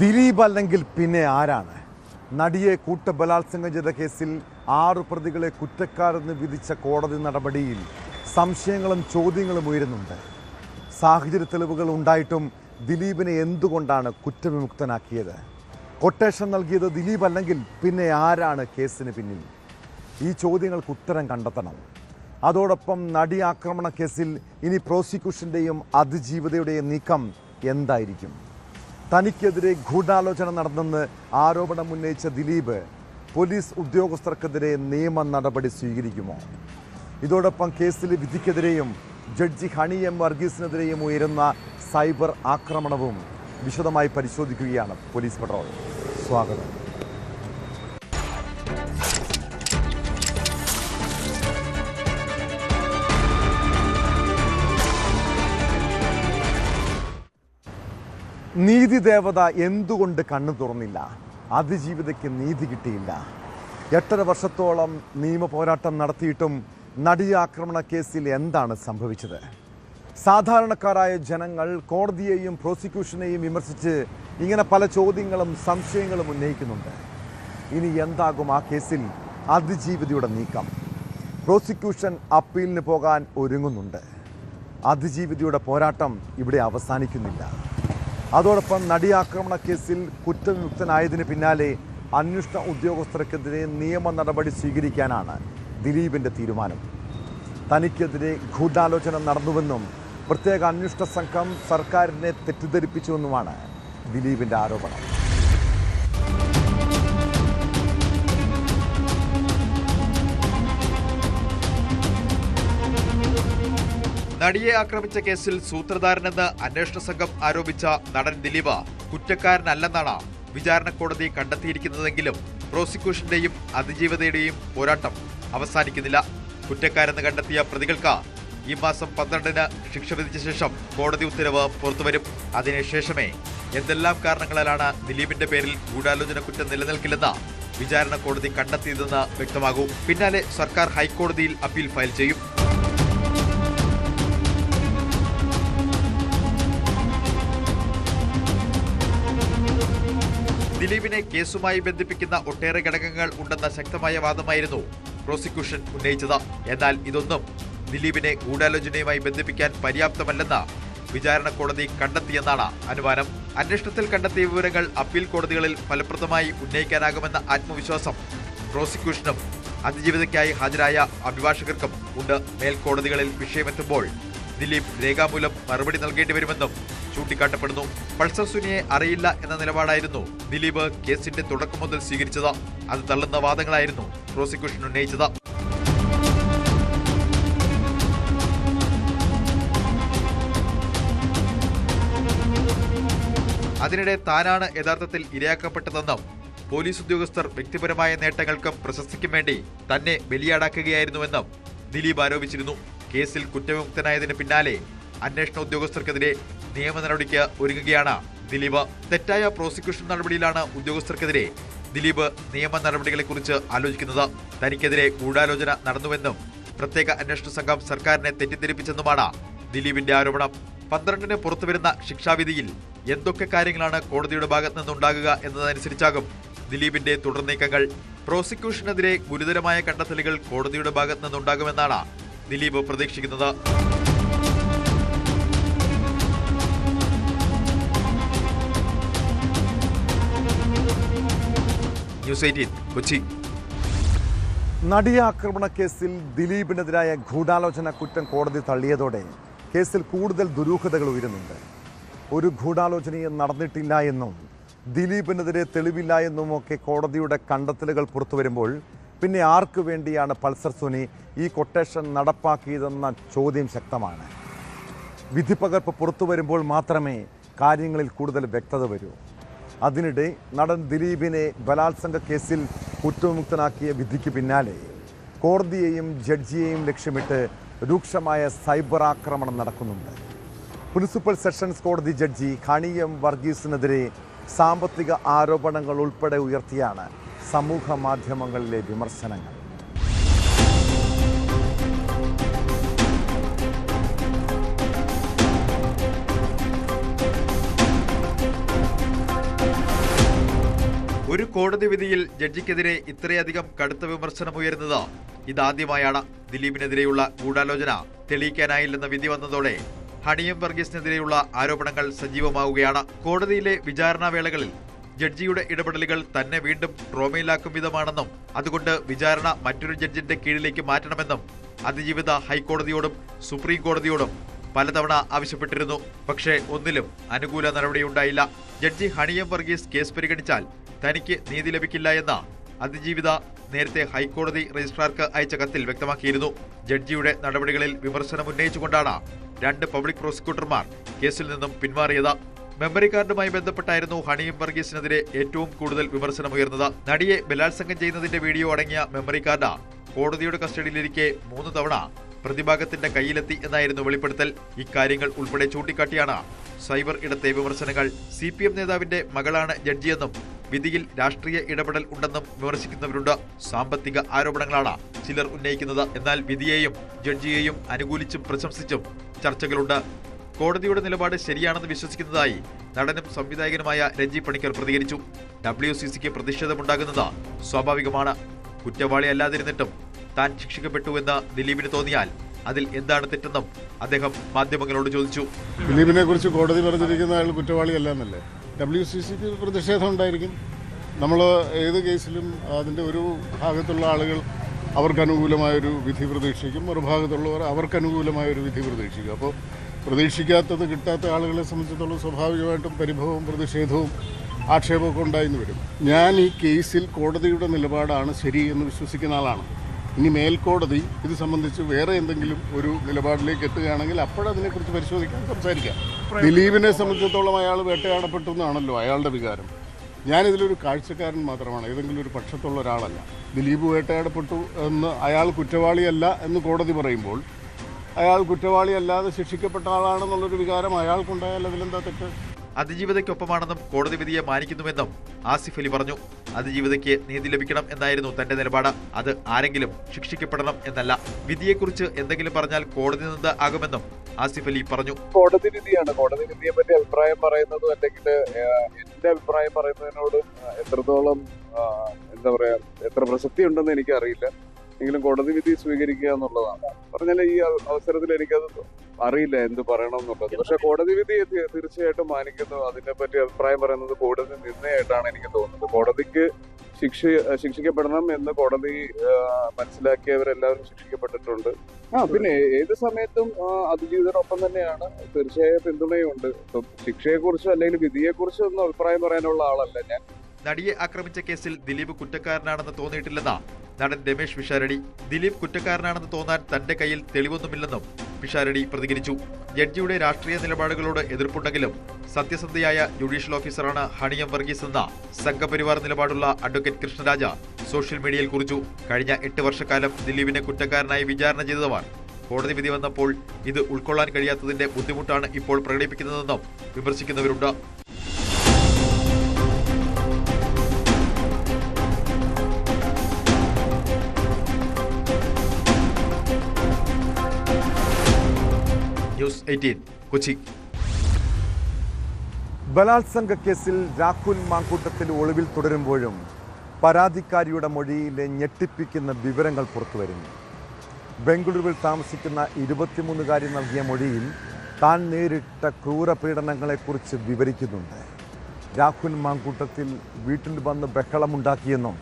ദിലീപ് അല്ലെങ്കിൽ പിന്നെ ആരാണ്? നടിയെ കൂട്ടബലാത്സംഗം ചെയ്ത കേസിൽ 6 പ്രതികളെ കുറ്റക്കാരെന്ന് വിധിച്ച കോടതി നടപടിയിൽ സംശയങ്ങളും ചോദ്യങ്ങളും ഉയരുന്നുണ്ട്. സാഹചര്യ തെളിവുകൾ ഉണ്ടായിട്ടും ദിലീപിനെ എന്തുകൊണ്ടാണ് കുറ്റവിമുക്തനാക്കിയത്? കൊട്ടേഷൻ നൽകിയത് ദിലീപ് അല്ലെങ്കിൽ പിന്നെ ആരാണ് കേസിന് പിന്നിൽ? ഈ ചോദ്യങ്ങൾക്ക് ഉത്തരം കണ്ടെത്തണം. അതോടൊപ്പം നടി ആക്രമണ കേസിൽ ഇനി പ്രോസിക്യൂഷൻ്റെയും അതിജീവിതയുടെയും നീക്കം എന്തായിരിക്കും? തനിക്കെതിരെ ഗൂഢാലോചന നടന്നെന്ന് ആരോപണം ഉന്നയിച്ച ദിലീപ് പോലീസ് ഉദ്യോഗസ്ഥർക്കെതിരെ നിയമ നടപടി സ്വീകരിക്കുമോ? ഇതോടൊപ്പം കേസിലെ വിധിക്കെതിരെയും ജഡ്ജി ഹണി എം വർഗീസിനെതിരെയും ഉയരുന്ന സൈബർ ആക്രമണവും വിശദമായി പരിശോധിക്കുകയാണ് പോലീസ് പട്രോൾ. സ്വാഗതം. നീതി ദേവത എന്തുകൊണ്ട് കണ്ണു തുറന്നില്ല? അതിജീവിതയ്ക്ക് നീതി കിട്ടിയില്ല. 8.5 വർഷത്തോളം നിയമ പോരാട്ടം നടത്തിയിട്ടും നടി ആക്രമണ കേസിൽ എന്താണ് സംഭവിച്ചത്? സാധാരണക്കാരായ ജനങ്ങൾ കോടതിയെയും പ്രോസിക്യൂഷനെയും വിമർശിച്ച് ഇങ്ങനെ പല ചോദ്യങ്ങളും സംശയങ്ങളും ഉന്നയിക്കുന്നുണ്ട്. ഇനി എന്താകും ആ കേസിൽ അതിജീവിതയുടെ നീക്കം? പ്രോസിക്യൂഷൻ അപ്പീലിന് പോകാൻ ഒരുങ്ങുന്നുണ്ട്. അതിജീവിതയുടെ പോരാട്ടം ഇവിടെ അവസാനിക്കുന്നില്ല. അതോടൊപ്പം നടിയാക്രമണ കേസിൽ കുറ്റവിമുക്തനായതിന് പിന്നാലെ അന്വേഷണ ഉദ്യോഗസ്ഥർക്കെതിരെ നിയമ നടപടി സ്വീകരിക്കാനാണ് ദിലീപിൻ്റെ തീരുമാനം. തനിക്കെതിരെ ഗൂഢാലോചന നടന്നുവെന്നും പ്രത്യേക അന്വേഷണ സംഘം സർക്കാരിനെ തെറ്റിദ്ധരിപ്പിച്ചുവെന്നുമാണ് ദിലീപിൻ്റെ ആരോപണം. നടിയെ ആക്രമിച്ച കേസിൽ സൂത്രധാരനെന്ന് അന്വേഷണ സംഘം ആരോപിച്ച നടൻ ദിലീപ് കുറ്റക്കാരനല്ലെന്നാണ് വിചാരണ കോടതി കണ്ടെത്തിയിരിക്കുന്നതെങ്കിലും പ്രോസിക്യൂഷന്റെയും അതിജീവിതയുടെയും പോരാട്ടം അവസാനിക്കുന്നില്ല. കുറ്റക്കാരെന്ന് കണ്ടെത്തിയ പ്രതികൾക്ക് ഈ മാസം 12-ന് ശിക്ഷ വിധിച്ച ശേഷം കോടതി ഉത്തരവ് പുറത്തുവരും. അതിനുശേഷമേ എന്തെല്ലാം കാരണങ്ങളാലാണ് ദിലീപിന്റെ പേരിൽ ഗൂഢാലോചന കുറ്റം നിലനിൽക്കില്ലെന്ന് വിചാരണ കോടതി കണ്ടെത്തിയതെന്ന് വ്യക്തമാകൂ. പിന്നാലെ സർക്കാർ ഹൈക്കോടതിയിൽ അപ്പീൽ ഫയൽ ചെയ്യും. ദിലീപിനെ കേസുമായി ബന്ധിപ്പിക്കുന്ന ഒട്ടേറെ ഘടകങ്ങൾ ഉണ്ടെന്ന ശക്തമായ വാദമായിരുന്നു പ്രോസിക്യൂഷൻ ഉന്നയിച്ചത്. എന്നാൽ ഇതൊന്നും ദിലീപിനെ ഗൂഢാലോചനയുമായി ബന്ധിപ്പിക്കാൻ പര്യാപ്തമല്ലെന്ന് വിചാരണ കോടതി കണ്ടെത്തിയെന്നാണ് അനുമാനം. അന്വേഷണത്തിൽ കണ്ടെത്തിയ വിവരങ്ങൾ അപ്പീൽ കോടതികളിൽ ഫലപ്രദമായി ഉന്നയിക്കാനാകുമെന്ന ആത്മവിശ്വാസം പ്രോസിക്യൂഷനും അതിജീവിതയ്ക്കായി ഹാജരായ അഭിഭാഷകർക്കും ഉണ്ട്. മേൽക്കോടതികളിൽ വിഷയമെത്തുമ്പോൾ ദിലീപ് രേഖാമൂലം മറുപടി നൽകേണ്ടി വരുമെന്നും ചൂണ്ടിക്കാട്ടപ്പെടുന്നു. പൾസർ സുനിയെ അറിയില്ല എന്ന നിലപാടായിരുന്നു ദിലീപ് കേസിന്റെ തുടക്കം മുതൽ സ്വീകരിച്ചത്. അത് തള്ളുന്ന വാദങ്ങളായിരുന്നു പ്രോസിക്യൂഷൻ ഉന്നയിച്ചത്. അതിനിടെ താനാണ് യഥാർത്ഥത്തിൽ ഇരയാക്കപ്പെട്ടതെന്നും പോലീസ് ഉദ്യോഗസ്ഥർ വ്യക്തിപരമായ നേട്ടങ്ങൾക്കും പ്രശസ്തിക്കും വേണ്ടി തന്നെ ബലിയാടാക്കുകയായിരുന്നുവെന്നും ദിലീപ് ആരോപിച്ചിരുന്നു. കേസിൽ കുറ്റവിമുക്തനായതിന് പിന്നാലെ അന്വേഷണ ഉദ്യോഗസ്ഥർക്കെതിരെ നിയമ നടപടിക്ക് ഒരുങ്ങുകയാണ് ദിലീപ്. തെറ്റായ പ്രോസിക്യൂഷൻ നടപടിയിലാണ് ഉദ്യോഗസ്ഥർക്കെതിരെ ദിലീപ് നിയമ നടപടികളെക്കുറിച്ച് ആലോചിക്കുന്നത്. തനിക്കെതിരെ ഗൂഢാലോചന നടന്നുവെന്നും പ്രത്യേക അന്വേഷണ സംഘം സർക്കാരിനെ തെറ്റിദ്ധരിപ്പിച്ചെന്നുമാണ് ദിലീപിന്റെ ആരോപണം. 12-ന് പുറത്തുവരുന്ന ശിക്ഷാവിധിയിൽ എന്തൊക്കെ കാര്യങ്ങളാണ് കോടതിയുടെ ഭാഗത്തു നിന്നുണ്ടാകുക എന്നതനുസരിച്ചാകും ദിലീപിന്റെ തുടർ നീക്കങ്ങൾ. പ്രോസിക്യൂഷനെതിരെ ഗുരുതരമായ കണ്ടെത്തലുകൾ കോടതിയുടെ ഭാഗത്തു നിന്നുണ്ടാകുമെന്നാണ് ദിലീപ് പ്രതീക്ഷിക്കുന്നത്. ന്യൂസ് 18 കൊച്ചി. നടിയാക്രമണ കേസിൽ ദിലീപിനെതിരായ ഗൂഢാലോചന കുറ്റം കോടതി തള്ളിയതോടെ കേസിൽ കൂടുതൽ ദുരൂഹതകൾ ഉയരുന്നുണ്ട്. ഒരു ഗൂഢാലോചനയും നടന്നിട്ടില്ല എന്നും ദിലീപിനെതിരെ തെളിവില്ല എന്നുമൊക്കെ കോടതിയുടെ കണ്ടെത്തലുകൾ പുറത്തുവരുമ്പോൾ പിന്നെ ആർക്കു വേണ്ടിയാണ് പൾസർ സുനി ഈ കൊട്ടേഷൻ നടപ്പാക്കിയതെന്ന ചോദ്യം ശക്തമാണ്. വിധിപ്പകർപ്പ് പുറത്തു വരുമ്പോൾ മാത്രമേ കാര്യങ്ങളിൽ കൂടുതൽ വ്യക്തത വരൂ. അതിനിടെ നടൻ ദിലീപിനെ ബലാത്സംഗ കേസിൽ കുറ്റവിമുക്തനാക്കിയ വിധിക്ക് പിന്നാലെ കോടതിയെയും ജഡ്ജിയെയും ലക്ഷ്യമിട്ട് രൂക്ഷമായ സൈബർ ആക്രമണം നടക്കുന്നുണ്ട്. പ്രിൻസിപ്പൽ സെഷൻസ് കോടതി ജഡ്ജി ഹണി എം വർഗീസിനെതിരെ സാമ്പത്തിക ആരോപണങ്ങൾ ഉൾപ്പെടെ ഉയർത്തിയാണ് സമൂഹ മാധ്യമങ്ങളിലെ വിമർശനങ്ങൾ. ഒരു കോടതി വിധിയിൽ ജഡ്ജിക്കെതിരെ ഇത്രയധികം കടുത്ത വിമർശനമുയരുന്നത് ഇതാദ്യമായാണ്. ദിലീപിനെതിരെയുള്ള ഗൂഢാലോചന തെളിയിക്കാനായില്ലെന്ന വിധി വന്നതോടെ ഹണിയം വർഗീസിനെതിരെയുള്ള ആരോപണങ്ങൾ സജീവമാവുകയാണ്. കോടതിയിലെ വിചാരണാ വേളകളിൽ ജഡ്ജിയുടെ ഇടപെടലുകൾ തന്നെ വീണ്ടും ട്രോമയിലാക്കും വിധമാണെന്നും അതുകൊണ്ട് വിചാരണ മറ്റൊരു ജഡ്ജിന്റെ കീഴിലേക്ക് മാറ്റണമെന്നും അതിജീവിത ഹൈക്കോടതിയോടും സുപ്രീം കോടതിയോടും പലതവണ ആവശ്യപ്പെട്ടിരുന്നു. പക്ഷേ ഒന്നിലും അനുകൂല നടപടിയുണ്ടായില്ല. ജഡ്ജി ഹണിയം വർഗീസ് കേസ് പരിഗണിച്ചാൽ തനിക്ക് നീതി ലഭിക്കില്ല എന്ന് അതിജീവിത നേരത്തെ ഹൈക്കോടതി രജിസ്ട്രാർക്ക് അയച്ച കത്തിൽ വ്യക്തമാക്കിയിരുന്നു. ജഡ്ജിയുടെ നടപടികളിൽ വിമർശനം ഉന്നയിച്ചുകൊണ്ടാണ് 2 പബ്ലിക് പ്രോസിക്യൂട്ടർമാർ കേസിൽ നിന്നും പിന്മാറിയത്. മെമ്മറി കാർഡുമായി ബന്ധപ്പെട്ടായിരുന്നു ഹണിയം വർഗീസിനെതിരെ ഏറ്റവും കൂടുതൽ വിമർശനമുയർന്നത്. നടിയെ ബലാത്സംഗം ചെയ്യുന്നതിന്റെ വീഡിയോ അടങ്ങിയ മെമ്മറി കാർഡ് കോടതിയുടെ കസ്റ്റഡിയിലിരിക്കെ 3 തവണ പ്രതിഭാഗത്തിന്റെ കയ്യിലെത്തി എന്നായിരുന്നു വെളിപ്പെടുത്തൽ. ഇക്കാര്യങ്ങൾ ഉൾപ്പെടെ ചൂണ്ടിക്കാട്ടിയാണ് സൈബർ ഇടത്തെ വിമർശനങ്ങൾ. CPM നേതാവിന്റെ മകളാണ് ജഡ്ജിയെന്നും വിധിയിൽ രാഷ്ട്രീയ ഇടപെടൽ ഉണ്ടെന്നും വിമർശിക്കുന്നവരുണ്ട്. സാമ്പത്തിക ആരോപണങ്ങളാണ് ചിലർ ഉന്നയിക്കുന്നത്. എന്നാൽ വിധിയെയും ജഡ്ജിയെയും അനുകൂലിച്ചും പ്രശംസിച്ചും ചർച്ചകളുണ്ട്. കോടതിയുടെ നിലപാട് ശരിയാണെന്ന് വിശ്വസിക്കുന്നതായി നടനും സംവിധായകനുമായ രഞ്ജി പണിക്കർ പ്രതികരിച്ചു. WCCക്ക് പ്രതിഷേധമുണ്ടാകുന്നത് സ്വാഭാവികമാണ്. കുറ്റവാളി അല്ലാതിരുന്നിട്ടും താൻ ശിക്ഷിക്കപ്പെട്ടുവെന്ന് ദിലീപിന് തോന്നിയാൽ അതിൽ എന്താണ് തെറ്റെന്നും അദ്ദേഹം മാധ്യമങ്ങളോട് ചോദിച്ചു. ദിലീപിനെ കുറിച്ച് കോടതി പറഞ്ഞിരിക്കുന്ന അയാൾ കുറ്റവാളിയല്ല എന്നല്ലേ? WCCക്ക് പ്രതിഷേധം ഉണ്ടായിരിക്കും. നമ്മൾ ഏത് കേസിലും അതിൻ്റെ ഒരു ഭാഗത്തുള്ള ആളുകൾ അവർക്ക് അനുകൂലമായൊരു വിധി പ്രതീക്ഷിക്കും, മറുഭാഗത്തുള്ളവർ അവർക്ക് അനുകൂലമായൊരു വിധി പ്രതീക്ഷിക്കും. അപ്പോൾ പ്രതീക്ഷിക്കാത്തത് കിട്ടാത്ത ആളുകളെ സംബന്ധിച്ചിടത്തോളം സ്വാഭാവികമായിട്ടും പരിഭവവും പ്രതിഷേധവും ആക്ഷേപമൊക്കെ ഉണ്ടായിന്ന് വരും. ഞാൻ ഈ കേസിൽ കോടതിയുടെ നിലപാടാണ് ശരി എന്ന് വിശ്വസിക്കുന്ന ആളാണ്. ഇനി മേൽക്കോടതി ഇത് സംബന്ധിച്ച് വേറെ എന്തെങ്കിലും ഒരു നിലപാടിലേക്ക് എത്തുകയാണെങ്കിൽ അപ്പോഴതിനെക്കുറിച്ച് പരിശോധിക്കാൻ സംസാരിക്കാം. ദിലീപിനെ സംബന്ധിച്ചിടത്തോളം അയാൾ വേട്ടയാടപ്പെട്ടു എന്നാണല്ലോ അയാളുടെ വികാരം. ഞാനിതിലൊരു കാഴ്ചക്കാരൻ മാത്രമാണ്, ഏതെങ്കിലും ഒരു പക്ഷത്തുള്ള ഒരാളല്ല. ദിലീപ് വേട്ടയാടപ്പെട്ടു എന്ന് അയാൾ കുറ്റവാളിയല്ല എന്ന് കോടതി പറയുമ്പോൾ അയാൾ കുറ്റവാളിയല്ലാതെ ശിക്ഷിക്കപ്പെട്ട ആളാണെന്നുള്ളൊരു വികാരം അയാൾക്കുണ്ടായാൽ അതിലെന്താ തെറ്റ്? അതിജീവിതയ്ക്കൊപ്പമാണെന്നും കോടതി വിധിയെ മാനിക്കുന്നുവെന്നും ആസിഫ് അലി പറഞ്ഞു. അതിജീവിതയ്ക്ക് നീതി ലഭിക്കണം എന്നായിരുന്നു തന്റെ നിലപാട്. അത് ആരെങ്കിലും ശിക്ഷിക്കപ്പെടണം എന്നല്ല. വിധിയെക്കുറിച്ച് എന്തെങ്കിലും പറഞ്ഞാൽ കോടതി നിന്ന് ആകുമെന്നും ആസിഫ് അലി പറഞ്ഞു. കോടതി വിധിയാണ്. കോടതി വിധിയെ പറ്റി അഭിപ്രായം പറയുന്നതും അല്ലെങ്കിൽ എന്റെ അഭിപ്രായം പറയുന്നതിനോട് എത്രത്തോളം എന്താ പറയാ എത്ര പ്രസക്തി ഉണ്ടെന്ന് എനിക്കറിയില്ല. എങ്കിലും കോടതി വിധി സ്വീകരിക്കുക എന്നുള്ളതാണ്. പറഞ്ഞാൽ ഈ അവസരത്തിൽ എനിക്കത് അറിയില്ല എന്ത് പറയണം എന്നുള്ളത്. പക്ഷെ കോടതി വിധി തീർച്ചയായിട്ടും മാനിക്കുന്നു. അതിനെപ്പറ്റി അഭിപ്രായം പറയുന്നത് കോടതി നിന്നയായിട്ടാണ് എനിക്ക് തോന്നുന്നത്. കോടതിക്ക് ശിക്ഷിക്കപ്പെടണം എന്ന് കോടതി മനസ്സിലാക്കിയവരെല്ലാവരും ശിക്ഷിക്കപ്പെട്ടിട്ടുണ്ട്. പിന്നെ ഏത് സമയത്തും അതിജീവിതനൊപ്പം തന്നെയാണ്. തീർച്ചയായും പിന്തുണയുണ്ട്. ശിക്ഷയെക്കുറിച്ചോ അല്ലെങ്കിൽ വിധിയെക്കുറിച്ചോ ഒന്നും അഭിപ്രായം പറയാനുള്ള ആളല്ല ഞാൻ. നടിയെ ആക്രമിച്ച കേസിൽ ദിലീപ് കുറ്റക്കാരനാണെന്ന് തോന്നിയിട്ടില്ലെന്ന് നടൻ രമേശ് പിഷാരടി. ദിലീപ് കുറ്റക്കാരനാണെന്ന് തോന്നാൻ തന്റെ കയ്യിൽ തെളിവൊന്നുമില്ലെന്നും പിഷാരടി പ്രതികരിച്ചു. ജഡ്ജിയുടെ രാഷ്ട്രീയ നിലപാടുകളോട് എതിർപ്പുണ്ടെങ്കിലും സത്യസന്ധയായ ജുഡീഷ്യൽ ഓഫീസറാണ് ഹണിയം വർഗീസ് എന്ന സംഘപരിവാർ നിലപാടുള്ള അഡ്വക്കേറ്റ് കൃഷ്ണരാജ സോഷ്യൽ മീഡിയയിൽ കുറിച്ചു. കഴിഞ്ഞ 8 വർഷക്കാലം ദിലീപിനെ കുറ്റക്കാരനായി വിചാരണ ചെയ്തവർ കോടതി വിധി വന്നപ്പോൾ ഇത് ഉൾക്കൊള്ളാൻ കഴിയാത്തതിന്റെ ബുദ്ധിമുട്ടാണ് ഇപ്പോൾ പ്രകടിപ്പിക്കുന്നതെന്നും വിമർശിക്കുന്നവരുണ്ട്. ന്യൂസ് 18 കൊച്ചി. ബലാത്സംഗ കേസിൽ രാഹുൽ മാങ്കൂട്ടത്തിൽ ഒളിവിൽ തുടരുമ്പോഴും പരാതിക്കാരിയുടെ മൊഴിയിലെ ഞെട്ടിപ്പിക്കുന്ന വിവരങ്ങൾ പുറത്തുവരുന്നു. ബംഗളൂരുവിൽ താമസിക്കുന്ന 23-കാരി നൽകിയ മൊഴിയിൽ താൻ നേരിട്ട ക്രൂരപീഡനങ്ങളെക്കുറിച്ച് വിവരിക്കുന്നുണ്ട്. രാഹുൽ മാങ്കൂട്ടത്തിൽ വീട്ടിൽ വന്ന് ബഹളമുണ്ടാക്കിയെന്നും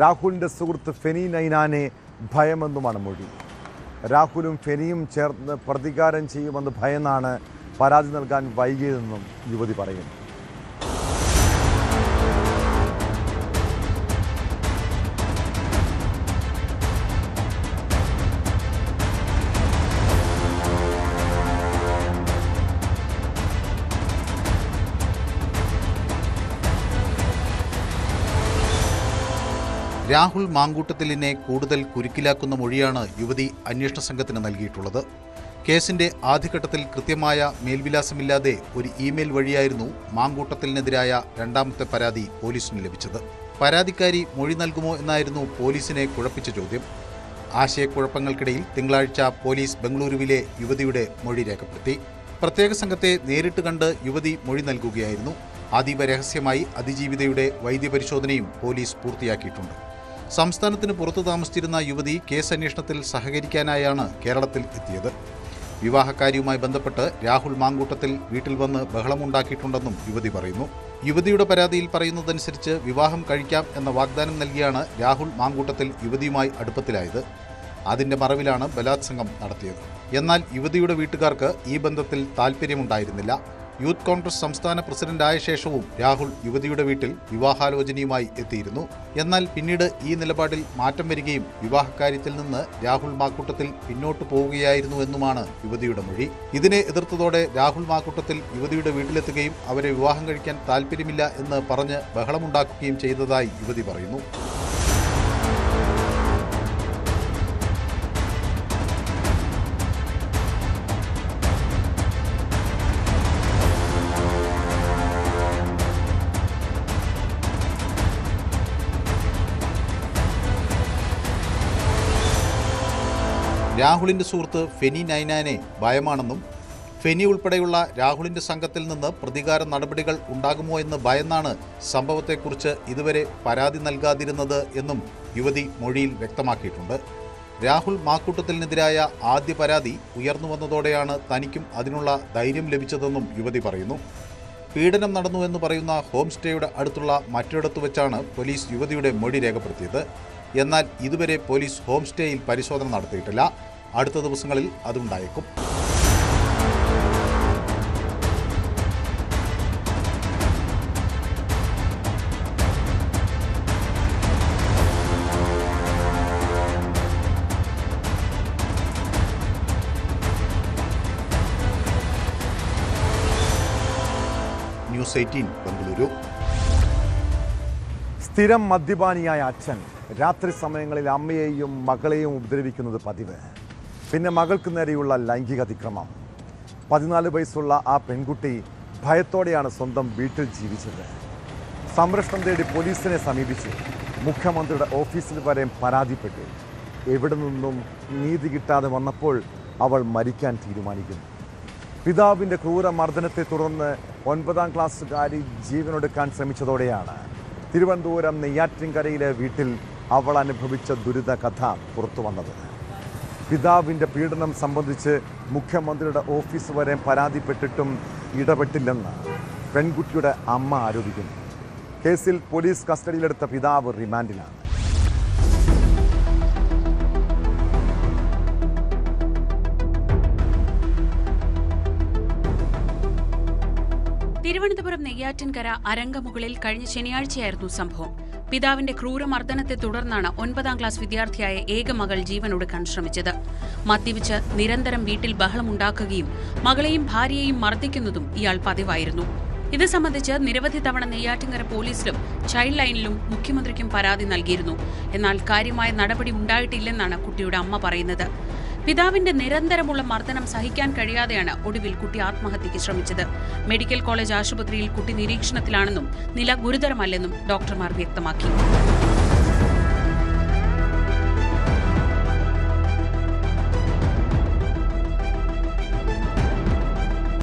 രാഹുലിൻ്റെ സുഹൃത്ത് ഫെനി നൈനാനെ ഭയമെന്നുമാണ് മൊഴി. രാഹുലും ഫെനിയും ചേർന്ന് പ്രതികാരം ചെയ്യുമെന്ന് ഭയന്നാണ് പരാതി നൽകാൻ വൈകിയതെന്നും യുവതി പറയുന്നു. രാഹുൽ മാങ്കൂട്ടത്തിലിനെ കൂടുതൽ കുരുക്കിലാക്കുന്ന മൊഴിയാണ് യുവതി അന്വേഷണ സംഘത്തിന് നൽകിയിട്ടുള്ളത്. കേസിന്റെ ആദ്യഘട്ടത്തിൽ കൃത്യമായ മേൽവിലാസമില്ലാതെ ഒരു ഇമെയിൽ വഴിയായിരുന്നു മാങ്കൂട്ടത്തിലിനെതിരായ 2ാമത്തെ പരാതി പോലീസിന് ലഭിച്ചത്. പരാതിക്കാരി മൊഴി നൽകുമോ എന്നായിരുന്നു പോലീസിനെ കുഴപ്പിച്ച ചോദ്യം. ആശയക്കുഴപ്പങ്ങൾക്കിടയിൽ തിങ്കളാഴ്ച പോലീസ് ബംഗളൂരുവിലെ യുവതിയുടെ മൊഴി രേഖപ്പെടുത്തി. പ്രത്യേക സംഘത്തെ നേരിട്ട് കണ്ട് യുവതി മൊഴി നൽകുകയായിരുന്നു. അതീവ രഹസ്യമായി അതിജീവിതയുടെ വൈദ്യപരിശോധനയും പോലീസ് പൂർത്തിയാക്കിയിട്ടുണ്ട്. സംസ്ഥാനത്തിന് പുറത്തു താമസിച്ചിരുന്ന യുവതി കേസ് അന്വേഷണത്തിൽ സഹകരിക്കാനായാണ് കേരളത്തിൽ എത്തിയത്. വിവാഹക്കാരിയുമായി ബന്ധപ്പെട്ട് രാഹുൽ മാങ്കൂട്ടത്തിൽ വീട്ടിൽ വന്ന് ബഹളമുണ്ടാക്കിയിട്ടുണ്ടെന്നും യുവതി പറയുന്നു. യുവതിയുടെ പരാതിയിൽ പറയുന്നതനുസരിച്ച് വിവാഹം കഴിക്കാം എന്ന വാഗ്ദാനം നൽകിയാണ് രാഹുൽ മാങ്കൂട്ടത്തിൽ യുവതിയുമായി അടുപ്പത്തിലായത്. അതിന്റെ മറവിലാണ് ബലാത്സംഗം നടത്തിയത്. എന്നാൽ യുവതിയുടെ വീട്ടുകാർക്ക് ഈ ബന്ധത്തിൽ താൽപ്പര്യമുണ്ടായിരുന്നില്ല. യൂത്ത് കോൺഗ്രസ് സംസ്ഥാന പ്രസിഡന്റായ ശേഷവും രാഹുൽ യുവതിയുടെ വീട്ടിൽ വിവാഹാലോചനയുമായി എത്തിയിരുന്നു. എന്നാൽ പിന്നീട് ഈ നിലപാടിൽ മാറ്റം വരികയും വിവാഹക്കാര്യത്തിൽ നിന്ന് രാഹുൽ മാക്കൂട്ടത്തിൽ പിന്നോട്ടു പോവുകയായിരുന്നു എന്നുമാണ് യുവതിയുടെ മൊഴി. ഇതിനെ എതിർത്തതോടെ രാഹുൽ മാക്കൂട്ടത്തിൽ യുവതിയുടെ വീട്ടിലെത്തുകയും അവരെ വിവാഹം കഴിക്കാൻ താൽപ്പര്യമില്ല എന്ന് പറഞ്ഞ് ബഹളമുണ്ടാക്കുകയും ചെയ്തതായി യുവതി പറയുന്നു. രാഹുലിന്റെ സുഹൃത്ത് ഫെനി നൈനാനെ ഭയമാണെന്നും ഫെനി ഉൾപ്പെടെയുള്ള രാഹുലിന്റെ സംഘത്തിൽ നിന്ന് പ്രതികാര നടപടികൾ ഉണ്ടാകുമോ എന്ന് ഭയന്നാണ് സംഭവത്തെക്കുറിച്ച് ഇതുവരെ പരാതി നൽകാതിരുന്നത് എന്നും യുവതി മൊഴിയിൽ വ്യക്തമാക്കിയിട്ടുണ്ട്. രാഹുൽ മാക്കൂട്ടത്തിനെതിരായ ആദ്യ പരാതി ഉയർന്നു വന്നതോടെയാണ് തനിക്കും അതിനുള്ള ധൈര്യം ലഭിച്ചതെന്നും യുവതി പറയുന്നു. പീഡനം നടന്നുവെന്ന് പറയുന്ന ഹോം സ്റ്റേയുടെ അടുത്തുള്ള മറ്റൊരിടത്തു വെച്ചാണ് പോലീസ് യുവതിയുടെ മൊഴി രേഖപ്പെടുത്തിയത്. എന്നാൽ ഇതുവരെ പോലീസ് ഹോം സ്റ്റേയിൽ പരിശോധന നടത്തിയിട്ടില്ല. അടുത്ത ദിവസങ്ങളിൽ അതുണ്ടായേക്കും. ന്യൂസ് 18 ബംഗളൂരു. സ്ഥിരം മദ്യപാനിയായ അച്ഛൻ രാത്രി സമയങ്ങളിൽ അമ്മയെയും മകളെയും ഉപദ്രവിക്കുന്നത് പതിവ്. പിന്നെ മകൾക്ക് നേരെയുള്ള ലൈംഗിക അതിക്രമം. 14 വയസ്സുള്ള ആ പെൺകുട്ടി ഭയത്തോടെയാണ് സ്വന്തം വീട്ടിൽ ജീവിച്ചത്. സംരക്ഷണം തേടി പോലീസിനെ സമീപിച്ചു. മുഖ്യമന്ത്രിയുടെ ഓഫീസിൽ വരെ പരാതിപ്പെട്ടു. എവിടെ നിന്നും നീതി കിട്ടാതെ വന്നപ്പോൾ അവൾ മരിക്കാൻ തീരുമാനിക്കുന്നു. പിതാവിൻ്റെ ക്രൂരമർദ്ദനത്തെ തുടർന്ന് 9ാം ക്ലാസ്സുകാരി ജീവനൊടുക്കാൻ ശ്രമിച്ചതോടെയാണ് തിരുവനന്തപുരം നെയ്യാറ്റിൻകരയിലെ വീട്ടിൽ അവൾ അനുഭവിച്ച ദുരിത കഥ പുറത്തു വന്നത്. പിതാവിൻ്റെ പീഡനം സംബന്ധിച്ച് മുഖ്യമന്ത്രിയുടെ ഓഫീസ് വരെ പരാതിപ്പെട്ടിട്ടും ഇടപെട്ടില്ലെന്ന് പെൺകുട്ടിയുടെ അമ്മ ആരോപിക്കുന്നു. കേസിൽ പോലീസ് കസ്റ്റഡിയിലെടുത്ത പിതാവ് റിമാൻഡിലാണ്. തിരുവനന്തപുരം നെയ്യാറ്റിൻകര അരങ്കമുകളിൽ കഴിഞ്ഞ ശനിയാഴ്ചയായിരുന്നു സംഭവം. പിതാവിന്റെ ക്രൂരമർദ്ദനത്തെ തുടർന്നാണ് 9ാം ക്ലാസ് വിദ്യാർത്ഥിയായ ഏക മകൾ ജീവനൊടുക്കാൻ ശ്രമിച്ചത്. മദ്യപിച്ച് നിരന്തരം വീട്ടിൽ ബഹളമുണ്ടാക്കുകയും മകളെയും ഭാര്യയെയും മർദ്ദിക്കുന്നതും ഇയാൾ പതിവായിരുന്നു. ഇത് സംബന്ധിച്ച് നിരവധി തവണ നെയ്യാറ്റിൻകര പോലീസിലും ചൈൽഡ് ലൈനിലും മുഖ്യമന്ത്രിക്കും പരാതി നൽകിയിരുന്നു. എന്നാൽ കാര്യമായ നടപടി ഉണ്ടായിട്ടില്ലെന്നാണ് കുട്ടിയുടെ അമ്മ പറയുന്നത്. പിതാവിന്റെ നിരന്തരമുള്ള മർദ്ദനം സഹിക്കാൻ കഴിയാതെയാണ് ഒടുവിൽ കുട്ടി ആത്മഹത്യയ്ക്ക് ശ്രമിച്ചത്. മെഡിക്കൽ കോളേജ് ആശുപത്രിയിൽ കുട്ടി നിരീക്ഷണത്തിലാണെന്നും നില ഗുരുതരമല്ലെന്നും ഡോക്ടർമാർ വ്യക്തമാക്കി.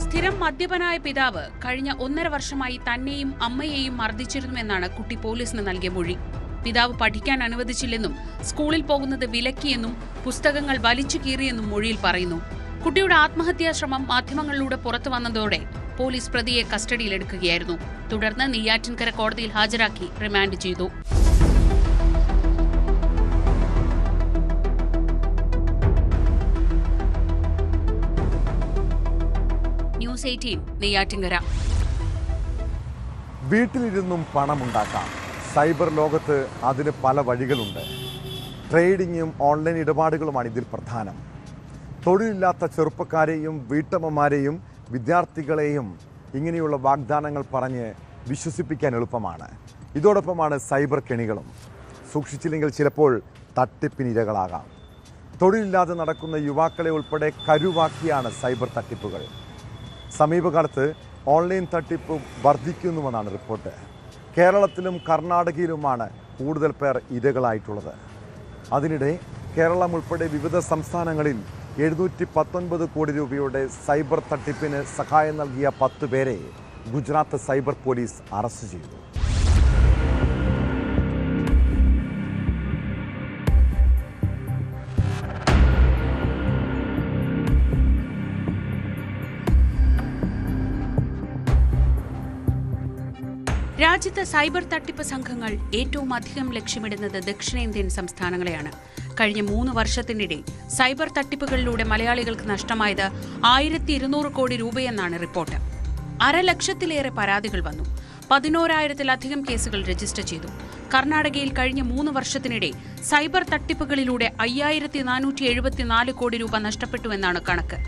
സ്ഥിരം മദ്യപനായ പിതാവ് കഴിഞ്ഞ 1.5 വർഷമായി തന്നെയും അമ്മയെയും മർദ്ദിച്ചിരുന്നുവെന്നാണ് കുട്ടി പോലീസിന് നൽകിയ മൊഴി. പിതാവ് പഠിക്കാൻ അനുവദിച്ചില്ലെന്നും സ്കൂളിൽ പോകുന്നത് വിലക്കിയെന്നും പുസ്തകങ്ങൾ വലിച്ചു കീറിയെന്നും മൊഴിയിൽ പറയുന്നു. കുട്ടിയുടെ ആത്മഹത്യാ ശ്രമം മാധ്യമങ്ങളിലൂടെ പുറത്തു വന്നതോടെ പോലീസ് പ്രതിയെ കസ്റ്റഡിയിലെടുക്കുകയായിരുന്നു. തുടർന്ന് നെയ്യാറ്റിൻകര കോടതിയിൽ ഹാജരാക്കി റിമാൻഡ് ചെയ്തു. ന്യൂസ് 18 നെയ്യാറ്റിൻകര. വീട്ടിലിരുന്നും പണമുണ്ടാക്കാം. സൈബർ ലോകത്ത് അതിന് പല വഴികളുണ്ട്. ട്രേഡിങ്ങും ഓൺലൈൻ ഇടപാടുകളുമാണ് ഇതിൽ പ്രധാനം. തൊഴിലില്ലാത്ത ചെറുപ്പക്കാരെയും വീട്ടമ്മമാരെയും വിദ്യാർത്ഥികളെയും ഇങ്ങനെയുള്ള വാഗ്ദാനങ്ങൾ പറഞ്ഞ് വിശ്വസിപ്പിക്കാൻ എളുപ്പമാണ്. ഇതോടൊപ്പമാണ് സൈബർ കെണികളും. സൂക്ഷിച്ചില്ലെങ്കിൽ ചിലപ്പോൾ തട്ടിപ്പിനിരകളാകാം. തൊഴിലില്ലാതെ നടക്കുന്ന യുവാക്കളെ ഉൾപ്പെടെ കരുവാക്കിയാണ് സൈബർ തട്ടിപ്പുകൾ. സമീപകാലത്ത് ഓൺലൈൻ തട്ടിപ്പ് വർദ്ധിക്കുന്നുവെന്നാണ് റിപ്പോർട്ട്. കേരളത്തിലും കർണാടകയിലുമാണ് കൂടുതൽ പേർ ഇരകളായിട്ടുള്ളത്. അതിനിടെ കേരളം ഉൾപ്പെടെ വിവിധ സംസ്ഥാനങ്ങളിൽ 719 കോടി രൂപയുടെ സൈബർ തട്ടിപ്പിന് സഹായം നൽകിയ 10 പേരെ ഗുജറാത്ത് സൈബർ പോലീസ് അറസ്റ്റ് ചെയ്തു. രാജ്യത്ത് സൈബർ തട്ടിപ്പ് സംഘങ്ങൾ ഏറ്റവും അധികം ലക്ഷ്യമിടുന്നത് ദക്ഷിണേന്ത്യൻ സംസ്ഥാനങ്ങളെയാണ്. കഴിഞ്ഞ 3 വർഷത്തിനിടെ സൈബർ തട്ടിപ്പുകളിലൂടെ മലയാളികൾക്ക് നഷ്ടമായത് 1200 കോടി രൂപയെന്നാണ് റിപ്പോർട്ട്. 500,000-ലേറെ പരാതികൾ വന്നു. 11,000-ത്തിലധികം കേസുകൾ രജിസ്റ്റർ ചെയ്തു. കർണാടകയിൽ കഴിഞ്ഞ 3 വർഷത്തിനിടെ സൈബർ തട്ടിപ്പുകളിലൂടെ 5,474 കോടി രൂപ നഷ്ടപ്പെട്ടുവെന്നാണ് കണക്ക്.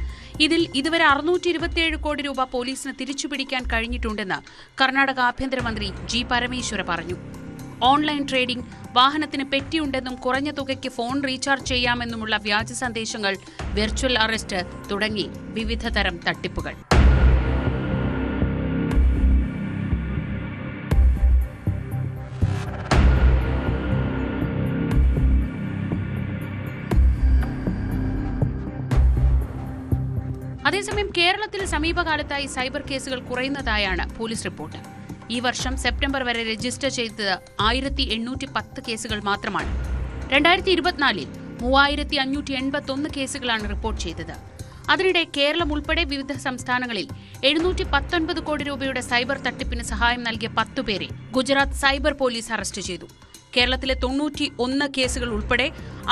ഇതിൽ ഇതുവരെ 627 കോടി രൂപ പോലീസിന് തിരിച്ചുപിടിക്കാൻ കഴിഞ്ഞിട്ടുണ്ടെന്ന് കർണാടക ആഭ്യന്തരമന്ത്രി ജി പരമേശ്വര പറഞ്ഞു. ഓൺലൈൻ ട്രേഡിംഗ്, വാഹനത്തിന് പെറ്റിയുണ്ടെന്നും കുറഞ്ഞ തുകയ്ക്ക് ഫോൺ റീചാർജ് ചെയ്യാമെന്നുമുള്ള വ്യാജ സന്ദേശങ്ങൾ, വെർച്വൽ അറസ്റ്റ് തുടങ്ങി വിവിധ തരം തട്ടിപ്പുകൾ. അതേസമയം കേരളത്തിൽ സമീപകാലത്തായി സൈബർ കേസുകൾ കുറയുന്നതായാണ് പോലീസ് റിപ്പോർട്ട്. ഈ വർഷം സെപ്റ്റംബർ വരെ രജിസ്റ്റർ ചെയ്തത് 1810 കേസുകൾ മാത്രമാണ്. 2024-ൽ 3581 കേസുകളാണ് റിപ്പോർട്ട് ചെയ്തത്. അതിനിടെ കേരളം ഉൾപ്പെടെ വിവിധ സംസ്ഥാനങ്ങളിൽ 719 കോടി രൂപയുടെ സൈബർ തട്ടിപ്പിന് സഹായം നൽകിയ 10 പേരെ ഗുജറാത്ത് സൈബർ പോലീസ് അറസ്റ്റ് ചെയ്തു. കേരളത്തിലെ 91 കേസുകൾ ഉൾപ്പെടെ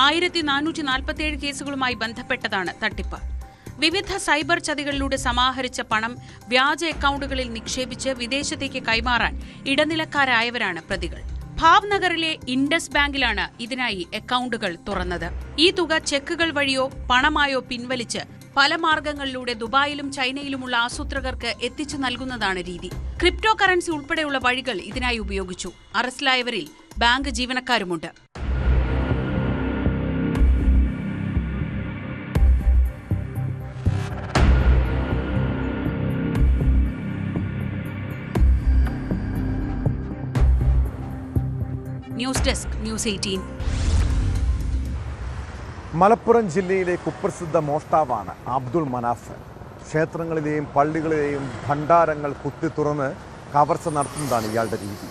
1447 കേസുകളുമായി ബന്ധപ്പെട്ടതാണ് തട്ടിപ്പ്. വിവിധ സൈബർ ചതികളിലൂടെ സമാഹരിച്ച പണം വ്യാജ അക്കൗണ്ടുകളിൽ നിക്ഷേപിച്ച് വിദേശത്തേക്ക് കൈമാറാൻ ഇടനിലക്കാരായവരാണ് പ്രതികൾ. ഭാവ്നഗറിലെ ഇൻഡസ് ബാങ്കിലാണ് ഇതിനായി അക്കൗണ്ടുകൾ തുറന്നത്. ഈ തുക ചെക്കുകൾ വഴിയോ പണമായോ പിൻവലിച്ച് പല മാർഗങ്ങളിലൂടെ ദുബായിലും ചൈനയിലുമുള്ള ആസൂത്രകർക്ക് എത്തിച്ചു നൽകുന്നതാണ് രീതി. ക്രിപ്റ്റോ കറൻസി ഉൾപ്പെടെയുള്ള വഴികൾ ഇതിനായി ഉപയോഗിച്ചു. അറസ്റ്റിലായവരിൽ ബാങ്ക് ജീവനക്കാരുമുണ്ട്. News desk, news 18. മലപ്പുറം ജില്ലയിലെ കുപ്രസിദ്ധ മോഷ്ടാവാണ് അബ്ദുൾ മനാഫ്. ക്ഷേത്രങ്ങളിലെയും പള്ളികളിലെയും ഭണ്ഡാരങ്ങൾ കുത്തിത്തുറന്ന് കവർച്ച നടത്തുന്നതാണ് ഇയാളുടെ രീതി.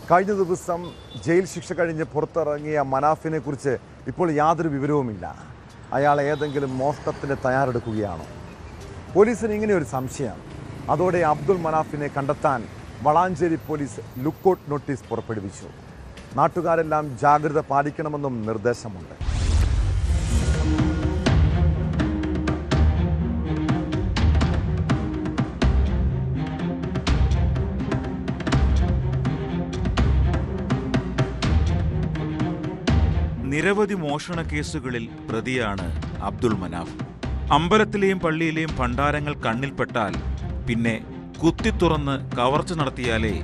കഴിഞ്ഞ ദിവസം ജയിൽ ശിക്ഷ കഴിഞ്ഞ് പുറത്തിറങ്ങിയ മനാഫിനെ കുറിച്ച് ഇപ്പോൾ യാതൊരു വിവരവുമില്ല. അയാൾ ഏതെങ്കിലും മോഷണത്തിന് തയ്യാറെടുക്കുകയാണോ? പോലീസിന് ഇങ്ങനെ ഒരു സംശയം. അതോടെ അബ്ദുൾ മനാഫിനെ കണ്ടെത്താൻ വളാഞ്ചേരി പോലീസ് ലുക്കൌട്ട് നോട്ടീസ് പുറപ്പെടുവിച്ചു. നാട്ടുകാരെല്ലാം ജാഗ്രത പാലിക്കണമെന്നും നിർദ്ദേശമുണ്ട്. നിരവധി മോഷണ കേസുകളിൽ പ്രതിയാണ് അബ്ദുൾ മനാഫ്. അമ്പലത്തിലെയും പള്ളിയിലെയും ഭണ്ഡാരങ്ങൾ കണ്ണിൽപ്പെട്ടാൽ പിന്നെ കുത്തിത്തുറന്ന് കവർച്ച നടത്തിയാലേ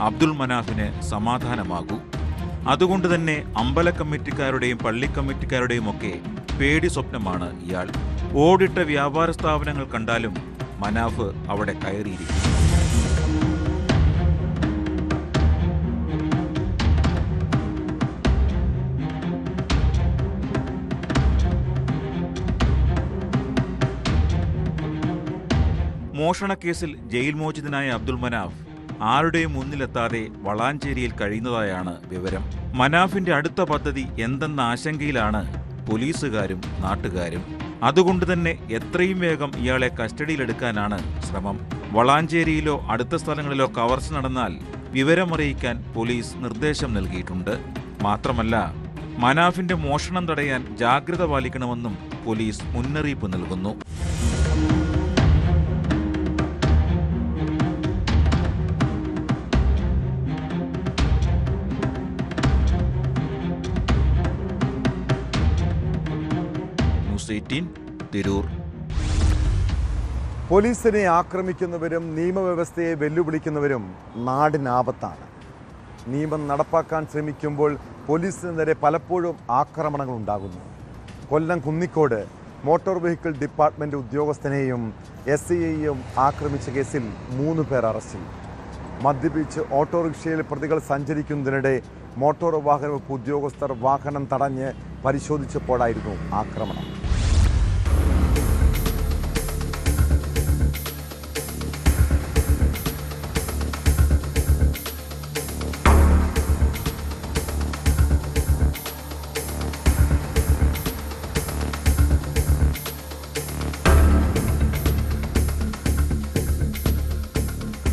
അബ്ദുൾ മനാഫിന് സമാധാനമാകൂ. അതുകൊണ്ട് തന്നെ അമ്പല കമ്മിറ്റിക്കാരുടെയും പള്ളി കമ്മിറ്റിക്കാരുടെയും ഒക്കെ പേടി സ്വപ്നമാണ് ഇയാൾ. ഓടിട്ട വ്യാപാര സ്ഥാപനങ്ങൾ കണ്ടാലും മനാഫ് അവിടെ കയറിയിരിക്കും. മോഷണക്കേസിൽ ജയിൽ മോചിതനായ അബ്ദുൾ മനാഫ് ആരുടെയും മുന്നിലെത്താതെ വളാഞ്ചേരിയിൽ കഴിയുന്നതായാണ് വിവരം. മനാഫിന്റെ അടുത്ത പദ്ധതി എന്തെന്ന ആശങ്കയിലാണ് പോലീസുകാരും നാട്ടുകാരും. അതുകൊണ്ട് തന്നെ എത്രയും വേഗം ഇയാളെ കസ്റ്റഡിയിലെടുക്കാനാണ് ശ്രമം. വളാഞ്ചേരിയിലോ അടുത്ത സ്ഥലങ്ങളിലോ കവർച്ച നടന്നാൽ വിവരമറിയിക്കാൻ പോലീസ് നിർദ്ദേശം നൽകിയിട്ടുണ്ട്. മാത്രമല്ല, മനാഫിന്റെ മോഷണം തടയാൻ ജാഗ്രത പാലിക്കണമെന്നും പോലീസ് മുന്നറിയിപ്പ് നൽകുന്നു. ന്യൂസ് 18 തിരൂർ. പോലീസിനെ ആക്രമിക്കുന്നവരും നിയമവ്യവസ്ഥയെ വെല്ലുവിളിക്കുന്നവരും നാടിനാപത്താണ്. നിയമം നടപ്പാക്കാൻ ശ്രമിക്കുമ്പോൾ പോലീസിന് നേരെ പലപ്പോഴും ആക്രമണങ്ങൾ ഉണ്ടാകുന്നു. കൊല്ലം കുന്നിക്കോട് മോട്ടോർ വെഹിക്കിൾ ഡിപ്പാർട്ട്മെൻറ്റ് ഉദ്യോഗസ്ഥനെയും SIയെയും ആക്രമിച്ച കേസിൽ 3 പേർ അറസ്റ്റിൽ. മദ്യപിച്ച് ഓട്ടോറിക്ഷയിൽ പ്രതികൾ സഞ്ചരിക്കുന്നതിനിടെ മോട്ടോർ വാഹന വകുപ്പ് ഉദ്യോഗസ്ഥർ വാഹനം തടഞ്ഞ് പരിശോധിച്ചപ്പോഴായിരുന്നു ആക്രമണം.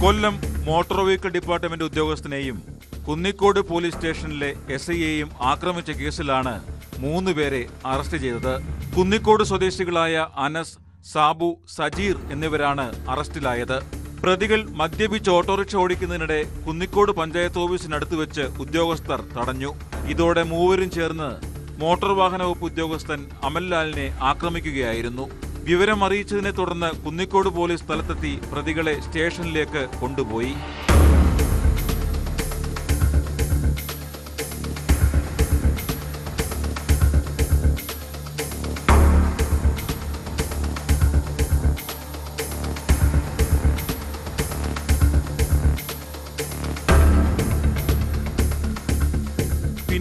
കൊല്ലം മോട്ടോർ വെഹിക്കിൾ ഡിപ്പാർട്ട്മെന്റ് ഉദ്യോഗസ്ഥനെയും കുന്നിക്കോട് പോലീസ് സ്റ്റേഷനിലെ SIയെയും ആക്രമിച്ച കേസിലാണ് 3 പേരെ അറസ്റ്റ് ചെയ്തത്. കുന്നിക്കോട് സ്വദേശികളായ അനസ്, സാബു, സജീർ എന്നിവരാണ് അറസ്റ്റിലായത്. പ്രതികൾ മദ്യപിച്ച് ഓട്ടോറിക്ഷ ഓടിക്കുന്നതിനിടെ കുന്നിക്കോട് പഞ്ചായത്ത് ഓഫീസിനടുത്ത് വെച്ച് ഉദ്യോഗസ്ഥർ തടഞ്ഞു. ഇതോടെ മൂവരും ചേർന്ന് മോട്ടോർ വാഹന വകുപ്പ് ഉദ്യോഗസ്ഥൻ അമൽലാലിനെ ആക്രമിക്കുകയായിരുന്നു. വിവരം അറിയിച്ചതിനെ തുടർന്ന് കുന്നിക്കോട് പോലീസ് സ്ഥലത്തെത്തി പ്രതികളെ സ്റ്റേഷനിലേക്ക് കൊണ്ടുപോയി.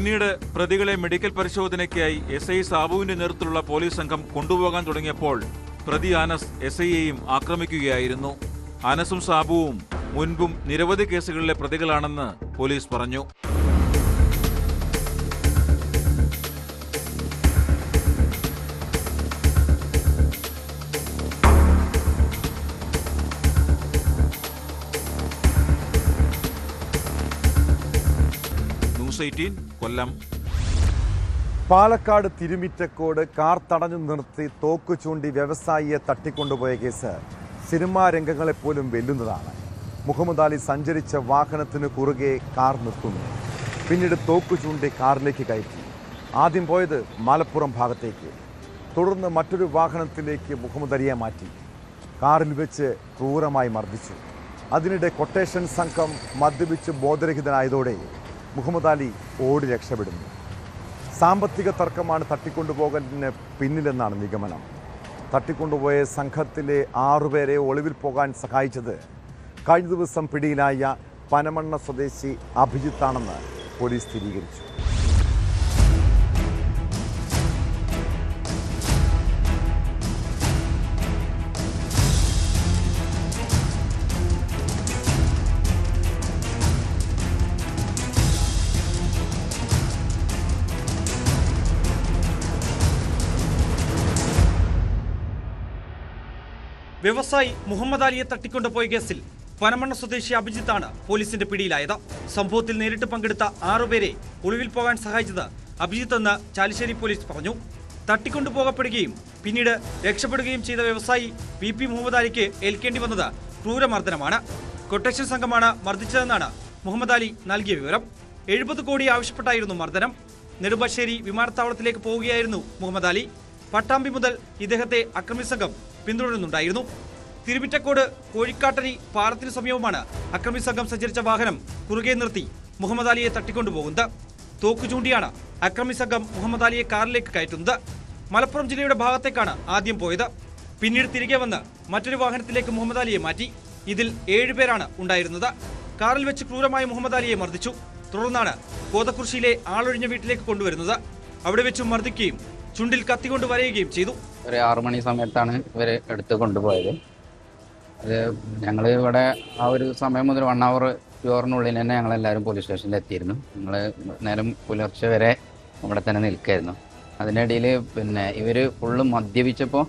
പിന്നീട് പ്രതികളെ മെഡിക്കൽ പരിശോധനയ്ക്കായി SI സാബുവിന്റെ നേതൃത്വത്തിലുള്ള പോലീസ് സംഘം കൊണ്ടുപോകാൻ തുടങ്ങിയപ്പോൾ പ്രതി അനസ് SIയെയും ആക്രമിക്കുകയായിരുന്നു. അനസും സാബുവും മുൻപും നിരവധി കേസുകളിലെ പ്രതികളാണെന്ന് പോലീസ് പറഞ്ഞു. ന്യൂസ് 18 കൊല്ലം. പാലക്കാട് തിരുമിറ്റക്കോട് കാർ തടഞ്ഞു നിർത്തി തോക്ക് ചൂണ്ടി വ്യവസായിയെ തട്ടിക്കൊണ്ടുപോയ കേസ് സിനിമാ രംഗങ്ങളെപ്പോലും വെല്ലുന്നതാണ്. മുഹമ്മദ് അലി സഞ്ചരിച്ച വാഹനത്തിന് കുറുകെ കാർ നിർത്തുന്നു. പിന്നീട് തോക്ക് ചൂണ്ടി കാറിലേക്ക് കയറ്റി. ആദ്യം പോയത് മലപ്പുറം ഭാഗത്തേക്ക്, തുടർന്ന് മറ്റൊരു വാഹനത്തിലേക്ക് മുഹമ്മദ് അലിയെ മാറ്റി. കാറിൽ വെച്ച് ക്രൂരമായി മർദ്ദിച്ചു. അതിനിടെ കൊട്ടേഷൻ സംഘം മദ്യപിച്ച് ബോധരഹിതനായതോടെ മുഹമ്മദ് അലി ഓടി രക്ഷപ്പെടുന്നു. സാമ്പത്തിക തർക്കമാണ് തട്ടിക്കൊണ്ടുപോകലിന് പിന്നിലെന്നാണ് നിഗമനം. തട്ടിക്കൊണ്ടുപോയ സംഘത്തിലെ 6 പേരെ ഒളിവിൽ പോകാൻ സഹായിച്ചത് കഴിഞ്ഞ ദിവസം പിടിയിലായ പനമണ്ണ സ്വദേശി അഭിജിത്താണെന്ന് പോലീസ് സ്ഥിരീകരിച്ചു. വ്യവസായി മുഹമ്മദ് അലിയെ തട്ടിക്കൊണ്ടുപോയ കേസിൽ പനമണ്ണ സ്വദേശി അഭിജിത്താണ് പോലീസിന്റെ പിടിയിലായത്. സംഭവത്തിൽ നേരിട്ട് പങ്കെടുത്ത 6 പേരെ ഒളിവിൽ പോകാൻ സഹായിച്ചത് അഭിജിത്ത് എന്ന് ചാലിശ്ശേരി പോലീസ് പറഞ്ഞു. തട്ടിക്കൊണ്ടുപോകപ്പെടുകയും പിന്നീട് രക്ഷപ്പെടുകയും ചെയ്ത വ്യവസായി VP മുഹമ്മദ് അലിക്ക് ഏൽക്കേണ്ടി വന്നത് ക്രൂരമർദ്ദനമാണ്. കൊട്ടേഷൻ സംഘമാണ് മർദ്ദിച്ചതെന്നാണ് മുഹമ്മദ് അലി നൽകിയ വിവരം. 70 കോടി ആവശ്യപ്പെട്ടായിരുന്നു മർദ്ദനം. നെടുമ്പാശ്ശേരി വിമാനത്താവളത്തിലേക്ക് പോവുകയായിരുന്നു മുഹമ്മദ് അലി. പട്ടാമ്പി മുതൽ ഇദ്ദേഹത്തെ അക്രമി സംഘം പിന്തുടരുന്നുണ്ടായിരുന്നു. തിരുമിറ്റക്കോട് കോഴിക്കാട്ടരി പാലത്തിന് സമീപമാണ് അക്രമി സംഘം സഞ്ചരിച്ച വാഹനം കുറുകെ നിർത്തി മുഹമ്മദ് അലിയെ തട്ടിക്കൊണ്ടുപോകുന്നത്. തോക്കു ചൂണ്ടിയാണ് അക്രമി സംഘം മുഹമ്മദ് അലിയെ കാറിലേക്ക് കയറ്റുന്നത്. മലപ്പുറം ജില്ലയുടെ ഭാഗത്തേക്കാണ് ആദ്യം പോയത്. പിന്നീട് തിരികെ വന്ന് മറ്റൊരു വാഹനത്തിലേക്ക് മുഹമ്മദ് അലിയെ മാറ്റി. ഇതിൽ 7 പേരാണ് ഉണ്ടായിരുന്നത്. കാറിൽ വെച്ച് ക്രൂരമായി മുഹമ്മദ് അലിയെ മർദ്ദിച്ചു. തുടർന്നാണ് കോതക്കുറിശ്ശിയിലെ ആളൊഴിഞ്ഞ വീട്ടിലേക്ക് കൊണ്ടുവരുന്നത്. അവിടെ വെച്ച് മർദ്ദിക്കുകയും ചുണ്ടിൽ കത്തിക്കൊണ്ട് വരയുകയും ചെയ്തു. ഒരു 6 മണി സമയത്താണ് ഇവരെ എടുത്ത് കൊണ്ടുപോയത്. അത് ഞങ്ങൾ ഇവിടെ ആ ഒരു സമയം മുതൽ 1 hour 2 hourനുള്ളിൽ തന്നെ ഞങ്ങളെല്ലാവരും പോലീസ് സ്റ്റേഷനിൽ എത്തിയിരുന്നു. ഞങ്ങൾ നേരം പുലർച്ചെ വരെ ഇവിടെ തന്നെ നിൽക്കായിരുന്നു. അതിനിടയിൽ ഇവർ ഫുള്ള് മദ്യപിച്ചപ്പോൾ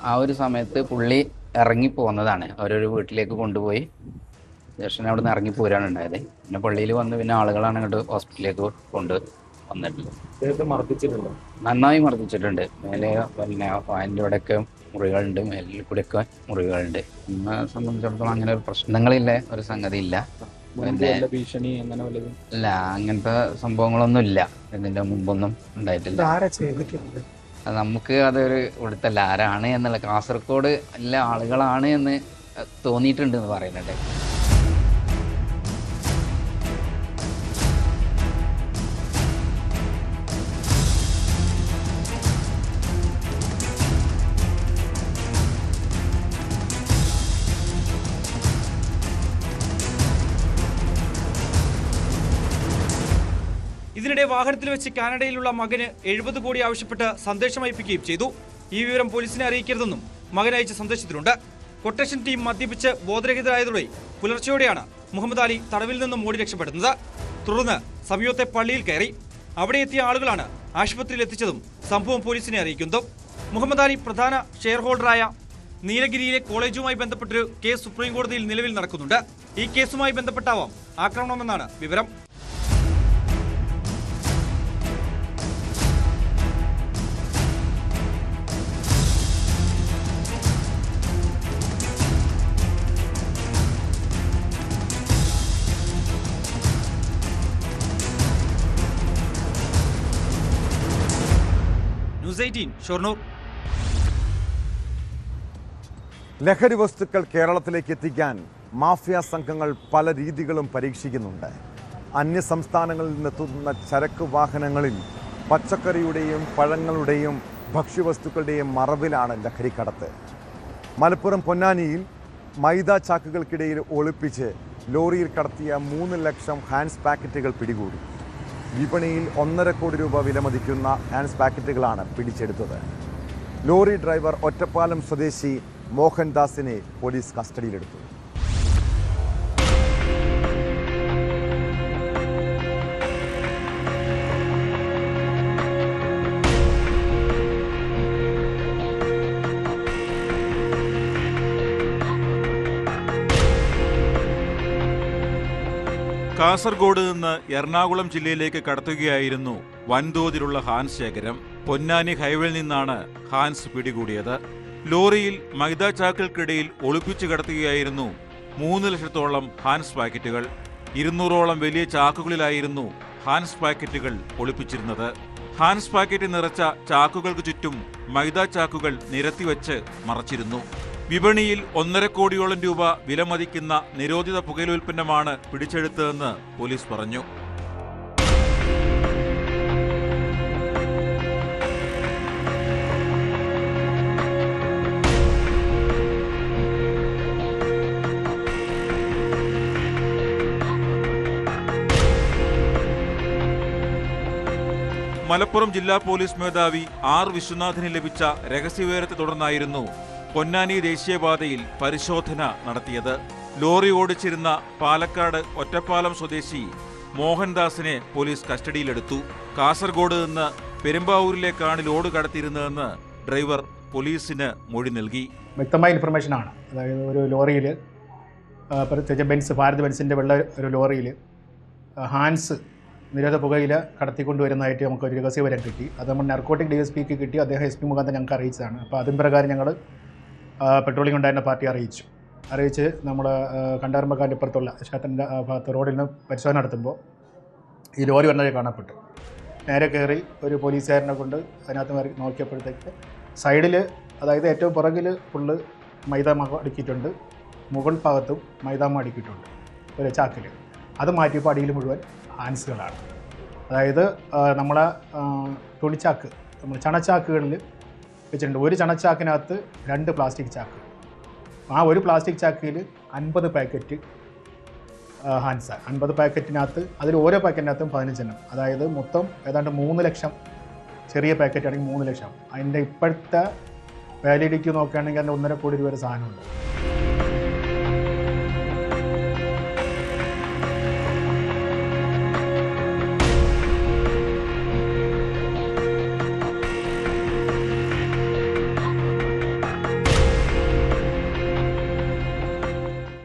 ആ ഒരു സമയത്ത് പുള്ളി ഇറങ്ങിപ്പോന്നതാണ്. അവരൊരു വീട്ടിലേക്ക് കൊണ്ടുപോയി സ്റ്റേഷനിൽ അവിടെ നിന്ന് ഇറങ്ങിപ്പോരാണ് ഉണ്ടായത്. പിന്നെ പള്ളിയിൽ വന്ന് പിന്നെ ആളുകളാണ് ഇങ്ങോട്ട് ഹോസ്പിറ്റലിലേക്ക് കൊണ്ട് വന്നിട്ടുള്ളത്. നന്നായി മർദ്ദിച്ചിട്ടുണ്ട്. മേലെ അതിൻ്റെ ഇവിടെയൊക്കെ മുറികളുണ്ട്, മേലിൽ കൂടെയൊക്കെ മുറികളുണ്ട്. എന്നെ സംബന്ധിച്ചിടത്തോളം അങ്ങനെ ഒരു പ്രശ്നങ്ങളില്ല, ഒരു സംഗതി ഇല്ല. ഭീഷണി ഇല്ല, അങ്ങനത്തെ സംഭവങ്ങളൊന്നും ഇല്ല. ഇതിന്റെ മുമ്പൊന്നും ഉണ്ടായിട്ടില്ല. നമുക്ക് അതൊരു ഇവിടുത്തെ ആരാണ് എന്നുള്ള കാസർഗോഡ് എല്ലാ ആളുകളാണ് എന്ന് തോന്നിയിട്ടുണ്ട് എന്ന് പറയുന്നുണ്ട്. ഇതിനിടെ വാഹനത്തിൽ വെച്ച് കാനഡയിലുള്ള മകന് 70 കോടി ആവശ്യപ്പെട്ട് സന്ദേശം അയപ്പിക്കുകയും ചെയ്തു. ഈ വിവരം പോലീസിനെ അറിയിക്കരുതെന്നും മകൻ അയച്ച സന്ദേശത്തിലുണ്ട്. കൊട്ടേഷൻ ടീം മദ്യപിച്ച് ബോധരഹിതരായതോടെ പുലർച്ചെയോടെയാണ് മുഹമ്മദ് അലി തടവിൽ നിന്നും ഓടി രക്ഷപ്പെടുന്നത്. തുടർന്ന് സമീപത്തെ പള്ളിയിൽ കയറി. അവിടെ എത്തിയ ആളുകളാണ് ആശുപത്രിയിൽ എത്തിച്ചതും സംഭവം പോലീസിനെ അറിയിക്കുന്നതും. മുഹമ്മദ് അലി പ്രധാന ഷെയർ ഹോൾഡറായ നീലഗിരിയിലെ കോളേജുമായി ബന്ധപ്പെട്ടൊരു കേസ് സുപ്രീം കോടതിയിൽ നിലവിൽ നടക്കുന്നുണ്ട്. ഈ കേസുമായി ബന്ധപ്പെട്ടാവാം ആക്രമണമെന്നാണ് വിവരം. ന്യൂസ് 18 ഷൊർണൂർ. ലഹരി വസ്തുക്കൾ കേരളത്തിലേക്ക് എത്തിക്കാൻ മാഫിയ സംഘങ്ങൾ പല രീതികളും പരീക്ഷിക്കുന്നുണ്ട്. അന്യ സംസ്ഥാനങ്ങളിൽ നിന്നെത്തുന്ന ചരക്ക് വാഹനങ്ങളിൽ പച്ചക്കറിയുടെയും പഴങ്ങളുടെയും ഭക്ഷ്യവസ്തുക്കളുടെയും മറവിലാണ് ലഹരിക്കടത്ത്. മലപ്പുറം പൊന്നാനിയിൽ മൈദ ചാക്കുകൾക്കിടയിൽ ഒളിപ്പിച്ച് ലോറിയിൽ കടത്തിയ 3 ലക്ഷം ഹാൻഡ്സ് പാക്കറ്റുകൾ പിടികൂടി. വിപണിയിൽ 1.5 കോടി രൂപ വിലമതിക്കുന്ന ഹാൻഡ്സ് പാക്കറ്റുകളാണ് പിടിച്ചെടുത്തത്. ലോറി ഡ്രൈവർ ഒറ്റപ്പാലം സ്വദേശി മോഹൻദാസിനെ പോലീസ് കസ്റ്റഡിയിലെടുത്തു. കാസർഗോഡ് നിന്ന് എറണാകുളം ജില്ലയിലേക്ക് കടത്തുകയായിരുന്നു വൻതോതിലുള്ള ഹാൻസ് ശേഖരം. പൊന്നാനി ഹൈവേയിൽ നിന്നാണ് ഹാൻസ് പിടികൂടിയത്. ലോറിയിൽ മൈദ ചാക്കുകൾക്കിടയിൽ ഒളിപ്പിച്ചു കടത്തുകയായിരുന്നു 3 ലക്ഷത്തോളം ഹാൻസ് പാക്കറ്റുകൾ. 200ഓളം വലിയ ചാക്കുകളിലായിരുന്നു ഹാൻസ് പാക്കറ്റുകൾ ഒളിപ്പിച്ചിരുന്നത്. ഹാൻസ് പാക്കറ്റ് നിറച്ച ചാക്കുകൾക്ക് ചുറ്റും മൈദ ചാക്കുകൾ നിരത്തിവെച്ച് മറച്ചിരുന്നു. വിപണിയിൽ 1.5 കോടിയോളം രൂപ വിലമതിക്കുന്ന നിരോധിത പുകയിലോൽപ്പന്നമാണ് പിടിച്ചെടുത്തതെന്ന് പോലീസ് പറഞ്ഞു. മലപ്പുറം ജില്ലാ പോലീസ് മേധാവി ആർ വിശ്വനാഥിന് ലഭിച്ച രഹസ്യവിവരത്തെ തുടർന്നായിരുന്നു പൊന്നാനി ദേശീയപാതയിൽ പരിശോധന നടത്തിയത്. ലോറി ഓടിച്ചിരുന്ന പാലക്കാട് ഒറ്റപ്പാലം സ്വദേശി മോഹൻദാസിനെ പോലീസ് കസ്റ്റഡിയിലെടുത്തു. കാസർഗോഡ് നിന്ന് പെരുമ്പാവൂരിലേക്കാണ് ലോഡ് കടത്തിയിരുന്നതെന്ന് ഡ്രൈവർ പോലീസിന് മൊഴി നൽകി. വ്യക്തമായ ഇൻഫർമേഷനാണ്. അതായത് ഒരു ലോറിയിൽ പ്രത്യേകിച്ച് ഭാരത് ബെൻസിൻ്റെ വെള്ള ഒരു ലോറിയിൽ ഹാൻസ് നിരോധ പുകയില കടത്തിക്കൊണ്ടുവരുന്നതായിട്ട് നമുക്കൊരു രഹസ്യവിവരം കിട്ടി. അത് നമ്മൾ നർക്കോട്ടിക് DSPക്ക് കിട്ടി. അദ്ദേഹം SP മുഖാന്തരം ഞങ്ങൾക്ക് അറിയിച്ചതാണ്. അപ്പോൾ അതിൻ പ്രകാരം ഞങ്ങൾ പെട്രോളിംഗ് ഉണ്ടായിരുന്ന പാർട്ടി അറിയിച്ച് നമ്മൾ കണ്ടാരമ്പക്കാൻ്റെ ഇപ്പുറത്തുള്ള ക്ഷേത്രത്തിൻ്റെ ഭാഗത്ത് റോഡിൽ നിന്ന് പരിശോധന നടത്തുമ്പോൾ ഈ ലോറി വന്നതേ കാണപ്പെട്ടു. നേരെ കയറി ഒരു പോലീസുകാരനെ കൊണ്ട് അതിനകത്ത് നോക്കിയപ്പോഴത്തേക്ക് സൈഡിൽ, അതായത് ഏറ്റവും പുറകിൽ ഫുള്ള് മൈദാമ അടുക്കിയിട്ടുണ്ട്, മുകൾ ഭാഗത്തും മൈദാമ അടുക്കിയിട്ടുണ്ട് ഒരു ചാക്കിൽ. അത് മാറ്റിയപ്പോൾ അടിയിൽ മുഴുവൻ ഹാൻസുകളാണ്. അതായത് നമ്മളെ തുണിച്ചാക്ക്, നമ്മൾ ചണച്ചാക്കുകളിൽ വെച്ചിട്ടുണ്ട്. ഒരു ചണച്ചാക്കിനകത്ത് 2 പ്ലാസ്റ്റിക് ചാക്ക്. ആ ഒരു പ്ലാസ്റ്റിക് ചാക്കിൽ 50 പാക്കറ്റ് ഹാൻസ്. 50 പാക്കറ്റിനകത്ത് അതിൽ ഓരോ പാക്കറ്റിനകത്തും 15 എണ്ണം. അതായത് മൊത്തം ഏതാണ്ട് 3 ലക്ഷം. ചെറിയ പാക്കറ്റ് ആണെങ്കിൽ 3 ലക്ഷം. അതിൻ്റെ ഇപ്പോഴത്തെ വാലിഡിറ്റി നോക്കുകയാണെങ്കിൽ അതിൻ്റെ 1.5 കോടി രൂപ വരെ സാധനമുണ്ട്.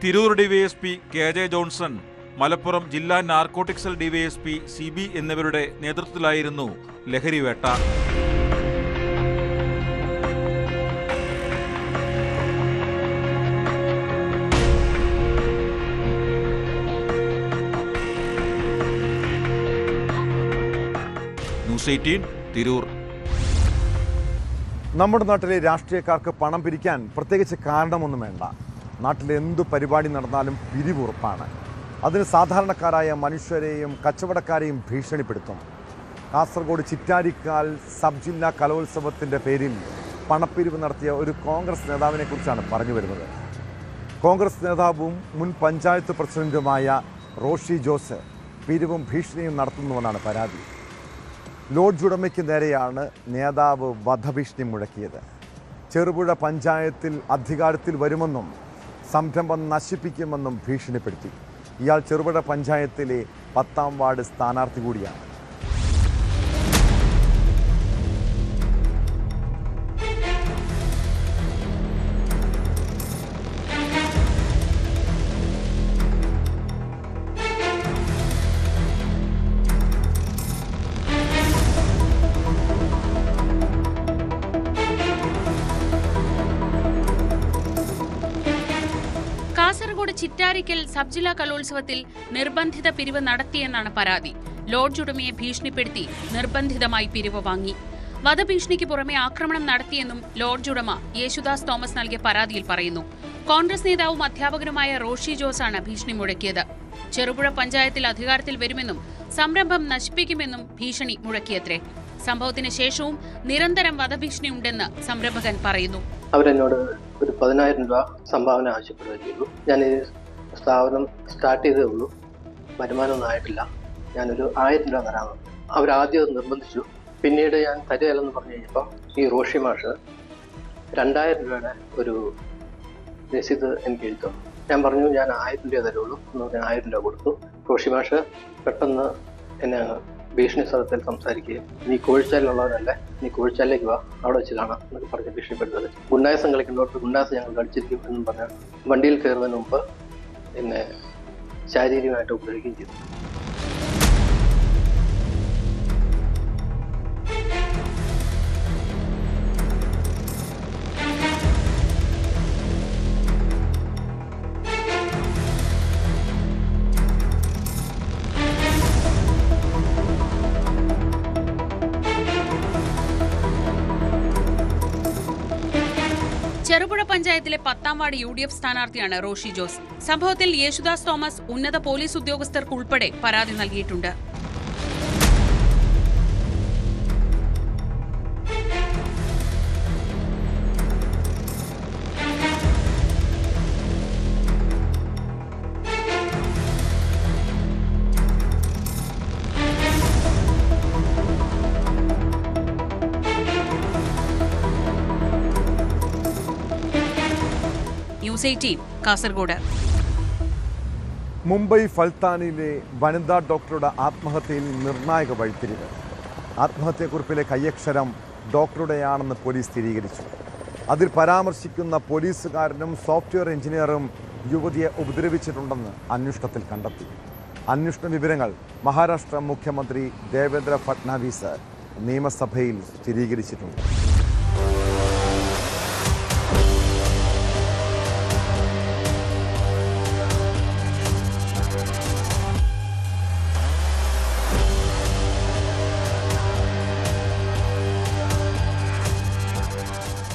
Tirur DYSP KJ Johnson, Malappuram ജില്ലാ നാർക്കോട്ടിക് സെൽ DYSP CB എന്നിവരുടെ നേതൃത്വത്തിലായിരുന്നു ലഹരിവേട്ട. ന്യൂസ് 18 തിരൂർ. നമ്മുടെ നാട്ടിലെ രാഷ്ട്രീയക്കാർക്ക് പണം പിരിക്കാൻ പ്രത്യേകിച്ച് കാരണമൊന്നും വേണ്ട. നാട്ടിൽ എന്തു പരിപാടി നടന്നാലും പിരിവുറപ്പാണ്. അതിന് സാധാരണക്കാരായ മനുഷ്യരെയും കച്ചവടക്കാരെയും ഭീഷണിപ്പെടുത്തും. കാസർഗോഡ് ചിറ്റാരിക്കാൽ സബ് ജില്ലാ കലോത്സവത്തിൻ്റെ പേരിൽ പണപ്പിരിവ് നടത്തിയ ഒരു കോൺഗ്രസ് നേതാവിനെ കുറിച്ചാണ് പറഞ്ഞു വരുന്നത്. കോൺഗ്രസ് നേതാവും മുൻ പഞ്ചായത്ത് പ്രസിഡന്റുമായ റോഷി ജോസ് പിരിവും ഭീഷണിയും നടത്തുന്നുവെന്നാണ് പരാതി. ലോഡ്ജ് ഉടമയ്ക്ക് നേരെയാണ് നേതാവ് വധഭീഷണി മുഴക്കിയത്. ചെറുപുഴ പഞ്ചായത്തിൽ അധികാരത്തിൽ വരുമെന്നും സംരംഭം നശിപ്പിക്കുമെന്നും ഭീഷണിപ്പെടുത്തി. ഇയാൾ ചെറുപുഴ പഞ്ചായത്തിലെ 10ാം വാർഡ് സ്ഥാനാർത്ഥി കൂടിയാണ്. ചിറ്റാരിക്കൽ സബ് ജില്ലാ കലോത്സവത്തിൽ നിർബന്ധിത പിരിവ് നടത്തിയെന്നാണ് പരാതി. ലോഡ്ജ് ഉടമയെ ഭീഷണിപ്പെടുത്തി നിർബന്ധിതമായി പിരിവ് വാങ്ങി. വധഭീഷണിക്ക് പുറമെ ആക്രമണം നടത്തിയെന്നും ലോഡ്ജ് ഉടമ യേശുദാസ് തോമസ് നൽകിയ പരാതിയിൽ പറയുന്നു. കോൺഗ്രസ് നേതാവും അധ്യാപകനുമായ റോഷി ജോസാണ് ഭീഷണി മുഴക്കിയത്. ചെറുപുഴ പഞ്ചായത്തിൽ അധികാരത്തിൽ വരുമെന്നും സംരംഭം നശിപ്പിക്കുമെന്നും ഭീഷണി മുഴക്കിയത്രേ. സംഭവത്തിന് ശേഷവും നിരന്തരം വധഭീഷണി ഉണ്ടെന്ന് സംരംഭകൻ പറയുന്നു. അവരെന്നോട് ഒരു 10,000 രൂപ സംഭാവന ആവശ്യപ്പെടുകയും ചെയ്തു. ഞാൻ ഈ സ്ഥാപനം സ്റ്റാർട്ട് ചെയ്തേ ഉള്ളൂ, വരുമാനമൊന്നും ആയിട്ടില്ല, ഞാനൊരു 1000 രൂപ തരാമെന്ന് അവരാദ്യം അത് നിർബന്ധിച്ചു. പിന്നീട് ഞാൻ തരികയില്ലെന്ന് പറഞ്ഞു കഴിഞ്ഞപ്പോൾ ഈ റോഷി മാഷ് 2000 രൂപയുടെ ഒരു രസീത് എനിക്ക് എഴുതും. ഞാൻ പറഞ്ഞു ഞാൻ 1000 രൂപ തരുള്ളൂ എന്ന് പറഞ്ഞാൽ 1000 രൂപ കൊടുത്തു. റോഷി മാഷ് പെട്ടെന്ന് എന്നെ ഭീഷണി സ്ഥലത്തിൽ സംസാരിക്കുകയും നീ കോഴിച്ചാലുള്ളവരല്ലേ, നീ കോഴിച്ചാലിലേക്ക് വാ, അവിടെ വെച്ച് കാണാം എന്നൊക്കെ പറഞ്ഞ് ഭീഷണിപ്പെടുത്തത്. ഗുണ്ടായസം കളിക്കേണ്ടവർക്ക് ഗുണ്ടായസം ഞങ്ങൾ കളിച്ചിരിക്കും എന്നും പറഞ്ഞ് വണ്ടിയിൽ കയറുന്നതിന് മുമ്പ് എന്നെ ശാരീരികമായിട്ട് ഉപദ്രവിക്കുകയും ചെയ്തു. ചെറുപുഴ പഞ്ചായത്തിലെ 10ാം വാർഡ് UDF സ്ഥാനാർത്ഥിയാണ് റോഷി ജോസ്. സംഭവത്തിൽ യേശുദാസ് തോമസ് ഉന്നത പോലീസ് ഉദ്യോഗസ്ഥർക്കുൾപ്പെടെ പരാതി നൽകിയിട്ടുണ്ട്. ന്യൂസ് 18 കാസർഗോഡ്. മുംബൈ ഫൽത്താനിലെ വനിതാ ഡോക്ടറുടെ ആത്മഹത്യയിൽ നിർണായക വഴിത്തിരിവ്. ആത്മഹത്യാക്കുറിപ്പിലെ കയ്യക്ഷരം ഡോക്ടറുടെയാണെന്ന് പോലീസ് സ്ഥിരീകരിച്ചു. അതിൽ പരാമർശിക്കുന്ന പോലീസുകാരനും സോഫ്റ്റ്വെയർ എഞ്ചിനീയറും യുവതിയെ ഉപദ്രവിച്ചിട്ടുണ്ടെന്ന് അന്വേഷണത്തിൽ കണ്ടെത്തി. അന്വേഷണ വിവരങ്ങൾ മഹാരാഷ്ട്ര മുഖ്യമന്ത്രി ദേവേന്ദ്ര ഫട്നാവിസ് നിയമസഭയിൽ സ്ഥിരീകരിച്ചിട്ടുണ്ട്.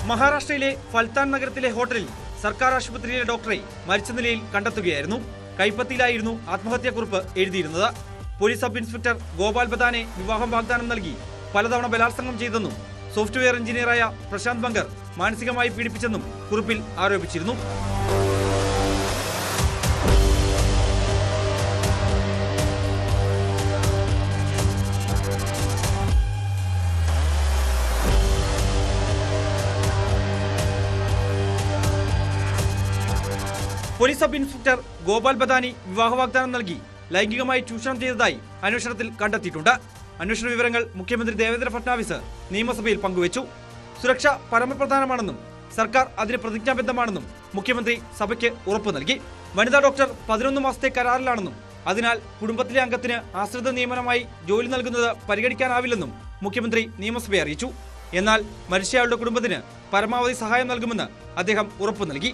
മഹാരാഷ്ട്രയിലെ ഫൽത്താൻ നഗരത്തിലെ ഹോട്ടലിൽ സർക്കാർ ആശുപത്രിയിലെ ഡോക്ടറെ മരിച്ച നിലയിൽ കണ്ടെത്തുകയായിരുന്നു. കൈപ്പത്തിയിലായിരുന്നു ആത്മഹത്യാക്കുറിപ്പ് എഴുതിയിരുന്നത്. പോലീസ് സബ് ഇൻസ്പെക്ടർ ഗോപാൽ ബദാനെ വിവാഹം വാഗ്ദാനം നൽകി പലതവണ ബലാത്സംഗം ചെയ്തെന്നും സോഫ്റ്റ്വെയർ എഞ്ചിനീയറായ പ്രശാന്ത് ബങ്കർ മാനസികമായി പീഡിപ്പിച്ചെന്നും കുറിപ്പിൽ ആരോപിച്ചിരുന്നു. Police sub inspector Gopal Bethany വിവാഹ വാഗ്ദാനം നൽകി ലൈംഗികമായി ചൂഷണം ചെയ്തതായി അന്വേഷണത്തിൽ കണ്ടെത്തിയിട്ടുണ്ട്. അന്വേഷണ വിവരങ്ങൾ മുഖ്യമന്ത്രി ദേവേന്ദ്ര ഫട്നാവിസ് നിയമസഭയിൽ പങ്കുവച്ചു. സുരക്ഷ പരമപ്രധാനമാണെന്നും സർക്കാർ അതിന് പ്രതിജ്ഞാബദ്ധമാണെന്നും മുഖ്യമന്ത്രി സഭയ്ക്ക് ഉറപ്പു നൽകി. വനിതാ ഡോക്ടർ 11 മാസത്തെ കരാറിലാണെന്നും അതിനാൽ കുടുംബത്തിലെ അംഗത്തിന് ആശ്രിത നിയമനമായി ജോലി നൽകുന്നത് പരിഗണിക്കാനാവില്ലെന്നും മുഖ്യമന്ത്രി നിയമസഭയെ അറിയിച്ചു. എന്നാൽ മരിച്ചയാളുടെ കുടുംബത്തിന് പരമാവധി സഹായം നൽകുമെന്ന് അദ്ദേഹം ഉറപ്പു നൽകി.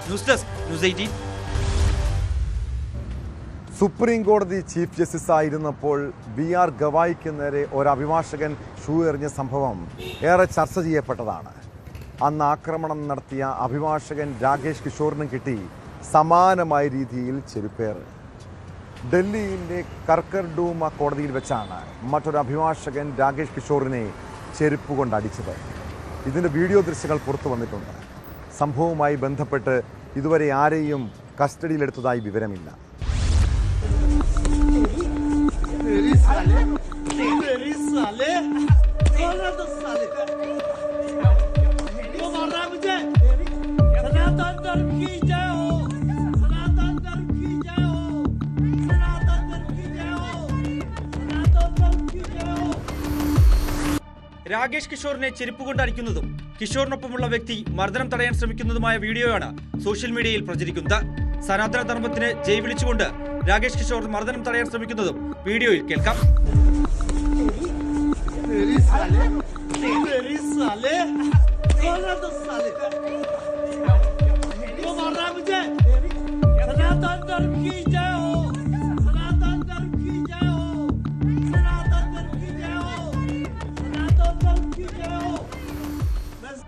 News desk news 18. സുപ്രീം കോടതി ചീഫ് ജസ്റ്റിസ് ആയിരുന്നപ്പോൾ BR ഗവായിക്ക് നേരെ ഒരു അഭിഭാഷകൻ ഷൂ എറിഞ്ഞ സംഭവം ഏറെ ചർച്ച ചെയ്യപ്പെട്ടതാണ്. അന്ന് ആക്രമണം നടത്തിയ അഭിഭാഷകൻ രാകേഷ് കിഷോറിനും കിട്ടി സമാനമായ രീതിയിൽ ചെരുപ്പേറ്. ഡൽഹിയിലെ കർക്കർഡൂമ കോടതിയിൽ വെച്ചാണ് മറ്റൊരു അഭിഭാഷകൻ രാകേഷ് കിഷോറിനെ ചെരുപ്പ് കൊണ്ടടിച്ചത്. ഇതിൻ്റെ വീഡിയോ ദൃശ്യങ്ങൾ പുറത്തു വന്നിട്ടുണ്ട്. സംഭവവുമായി ബന്ധപ്പെട്ട് ഇതുവരെ ആരെയും കസ്റ്റഡിയിലെടുത്തതായി വിവരമില്ല. രാകേഷ് കിഷോറിനെ ചെരുപ്പ് കൊണ്ട് അടിക്കുന്നതും കിഷോറിനൊപ്പമുള്ള വ്യക്തി മർദ്ദനം തടയാൻ ശ്രമിക്കുന്നതുമായ വീഡിയോയാണ് സോഷ്യൽ മീഡിയയിൽ പ്രചരിക്കുന്നത്. സനാതന ധർമ്മത്തിന് ജയ് വിളിച്ചുകൊണ്ട് രാകേഷ് കിഷോർ മർദ്ദനം തടയാൻ ശ്രമിക്കുന്നതും വീഡിയോയിൽ കേൾക്കാം.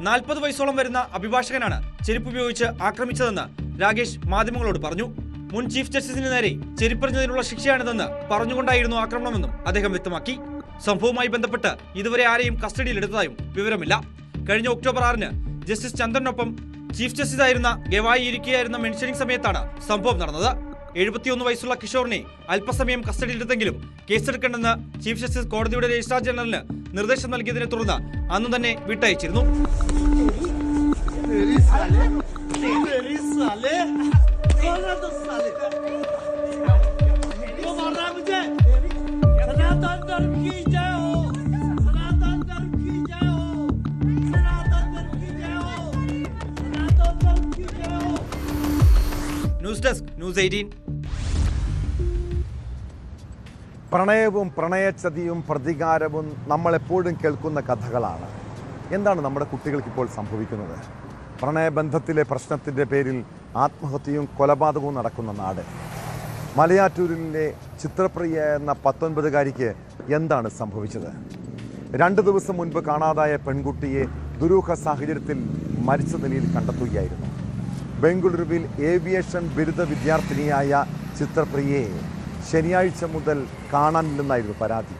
നാൽപ്പത് വയസ്സോളം വരുന്ന അഭിഭാഷകനാണ് ചെരുപ്പുപയോഗിച്ച് ആക്രമിച്ചതെന്ന് രാകേഷ് മാധ്യമങ്ങളോട് പറഞ്ഞു. മുൻ ചീഫ് ജസ്റ്റിസിന് നേരെ ചെരുപ്പറിഞ്ഞതിനുള്ള ശിക്ഷയാണിതെന്ന് പറഞ്ഞുകൊണ്ടായിരുന്നു ആക്രമണമെന്നും അദ്ദേഹം വ്യക്തമാക്കി. സംഭവവുമായി ബന്ധപ്പെട്ട് ഇതുവരെ ആരെയും കസ്റ്റഡിയിലെടുത്തതായും വിവരമില്ല. കഴിഞ്ഞ ഒക്ടോബർ 6-ന് ജസ്റ്റിസ് ചന്ദ്രനൊപ്പം ചീഫ് ജസ്റ്റിസ് ആയിരുന്ന ഗവായി ഇരിക്കുകയായിരുന്ന മെൻഷനിംഗ് സമയത്താണ് സംഭവം നടന്നത്. 71 വയസ്സുള്ള കിഷോറിനെ അല്പസമയം കസ്റ്റഡിയിലെടുത്തെങ്കിലും കേസെടുക്കണമെന്ന് ചീഫ് ജസ്റ്റിസ് കോടതിയുടെ രജിസ്ട്രാർ ജനറലിന് നിർദ്ദേശം നൽകിയതിനെ തുടർന്ന് അന്ന് തന്നെ വിട്ടയച്ചിരുന്നു. News desk news 18. പ്രണയവും പ്രണയച്ചതിയും പ്രതികാരവും നമ്മളെപ്പോഴും കേൾക്കുന്ന കഥകളാണ്. എന്താണ് നമ്മുടെ കുട്ടികൾക്ക് ഇപ്പോൾ സംഭവിക്കുന്നത്? പ്രണയബന്ധത്തിലെ പ്രശ്നത്തിൻ്റെ പേരിൽ ആത്മഹത്യയും കൊലപാതകവും നടക്കുന്ന നാട്. മലയാറ്റൂരിലെ ചിത്രപ്രിയ എന്ന 19-കാരിക്ക് എന്താണ് സംഭവിച്ചത്? 2 ദിവസം മുൻപ് കാണാതായ പെൺകുട്ടിയെ ദുരൂഹ സാഹചര്യത്തിൽ മരിച്ച നിലയിൽ കണ്ടെത്തുകയായിരുന്നു. ബംഗളൂരുവിൽ ഏവിയേഷൻ ബിരുദ വിദ്യാർത്ഥിനിയായ ചിത്രപ്രിയയെ ശനിയാഴ്ച മുതൽ കാണാനില്ലെന്നായിരുന്നു പരാതി.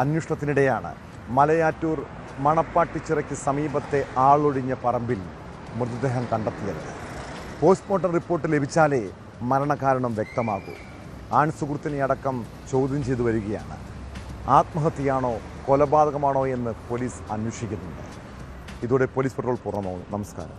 അന്വേഷണത്തിനിടെയാണ് മലയാറ്റൂർ മണപ്പാട്ടിച്ചിറയ്ക്ക് സമീപത്തെ ആളൊഴിഞ്ഞ പറമ്പിൽ മൃതദേഹം കണ്ടെത്തിയത്. പോസ്റ്റ്മോർട്ടം റിപ്പോർട്ട് ലഭിച്ചാലേ മരണകാരണം വ്യക്തമാകൂ. ആൺസുഹൃത്തിനെ അടക്കം ചോദ്യം ചെയ്തു വരികയാണ്. ആത്മഹത്യയാണോ കൊലപാതകമാണോ എന്ന് പോലീസ് അന്വേഷിക്കുന്നുണ്ട്. ഇതോടെ പോലീസ് പെട്രോൾ പൂർണ്ണമാകുന്നു. നമസ്കാരം.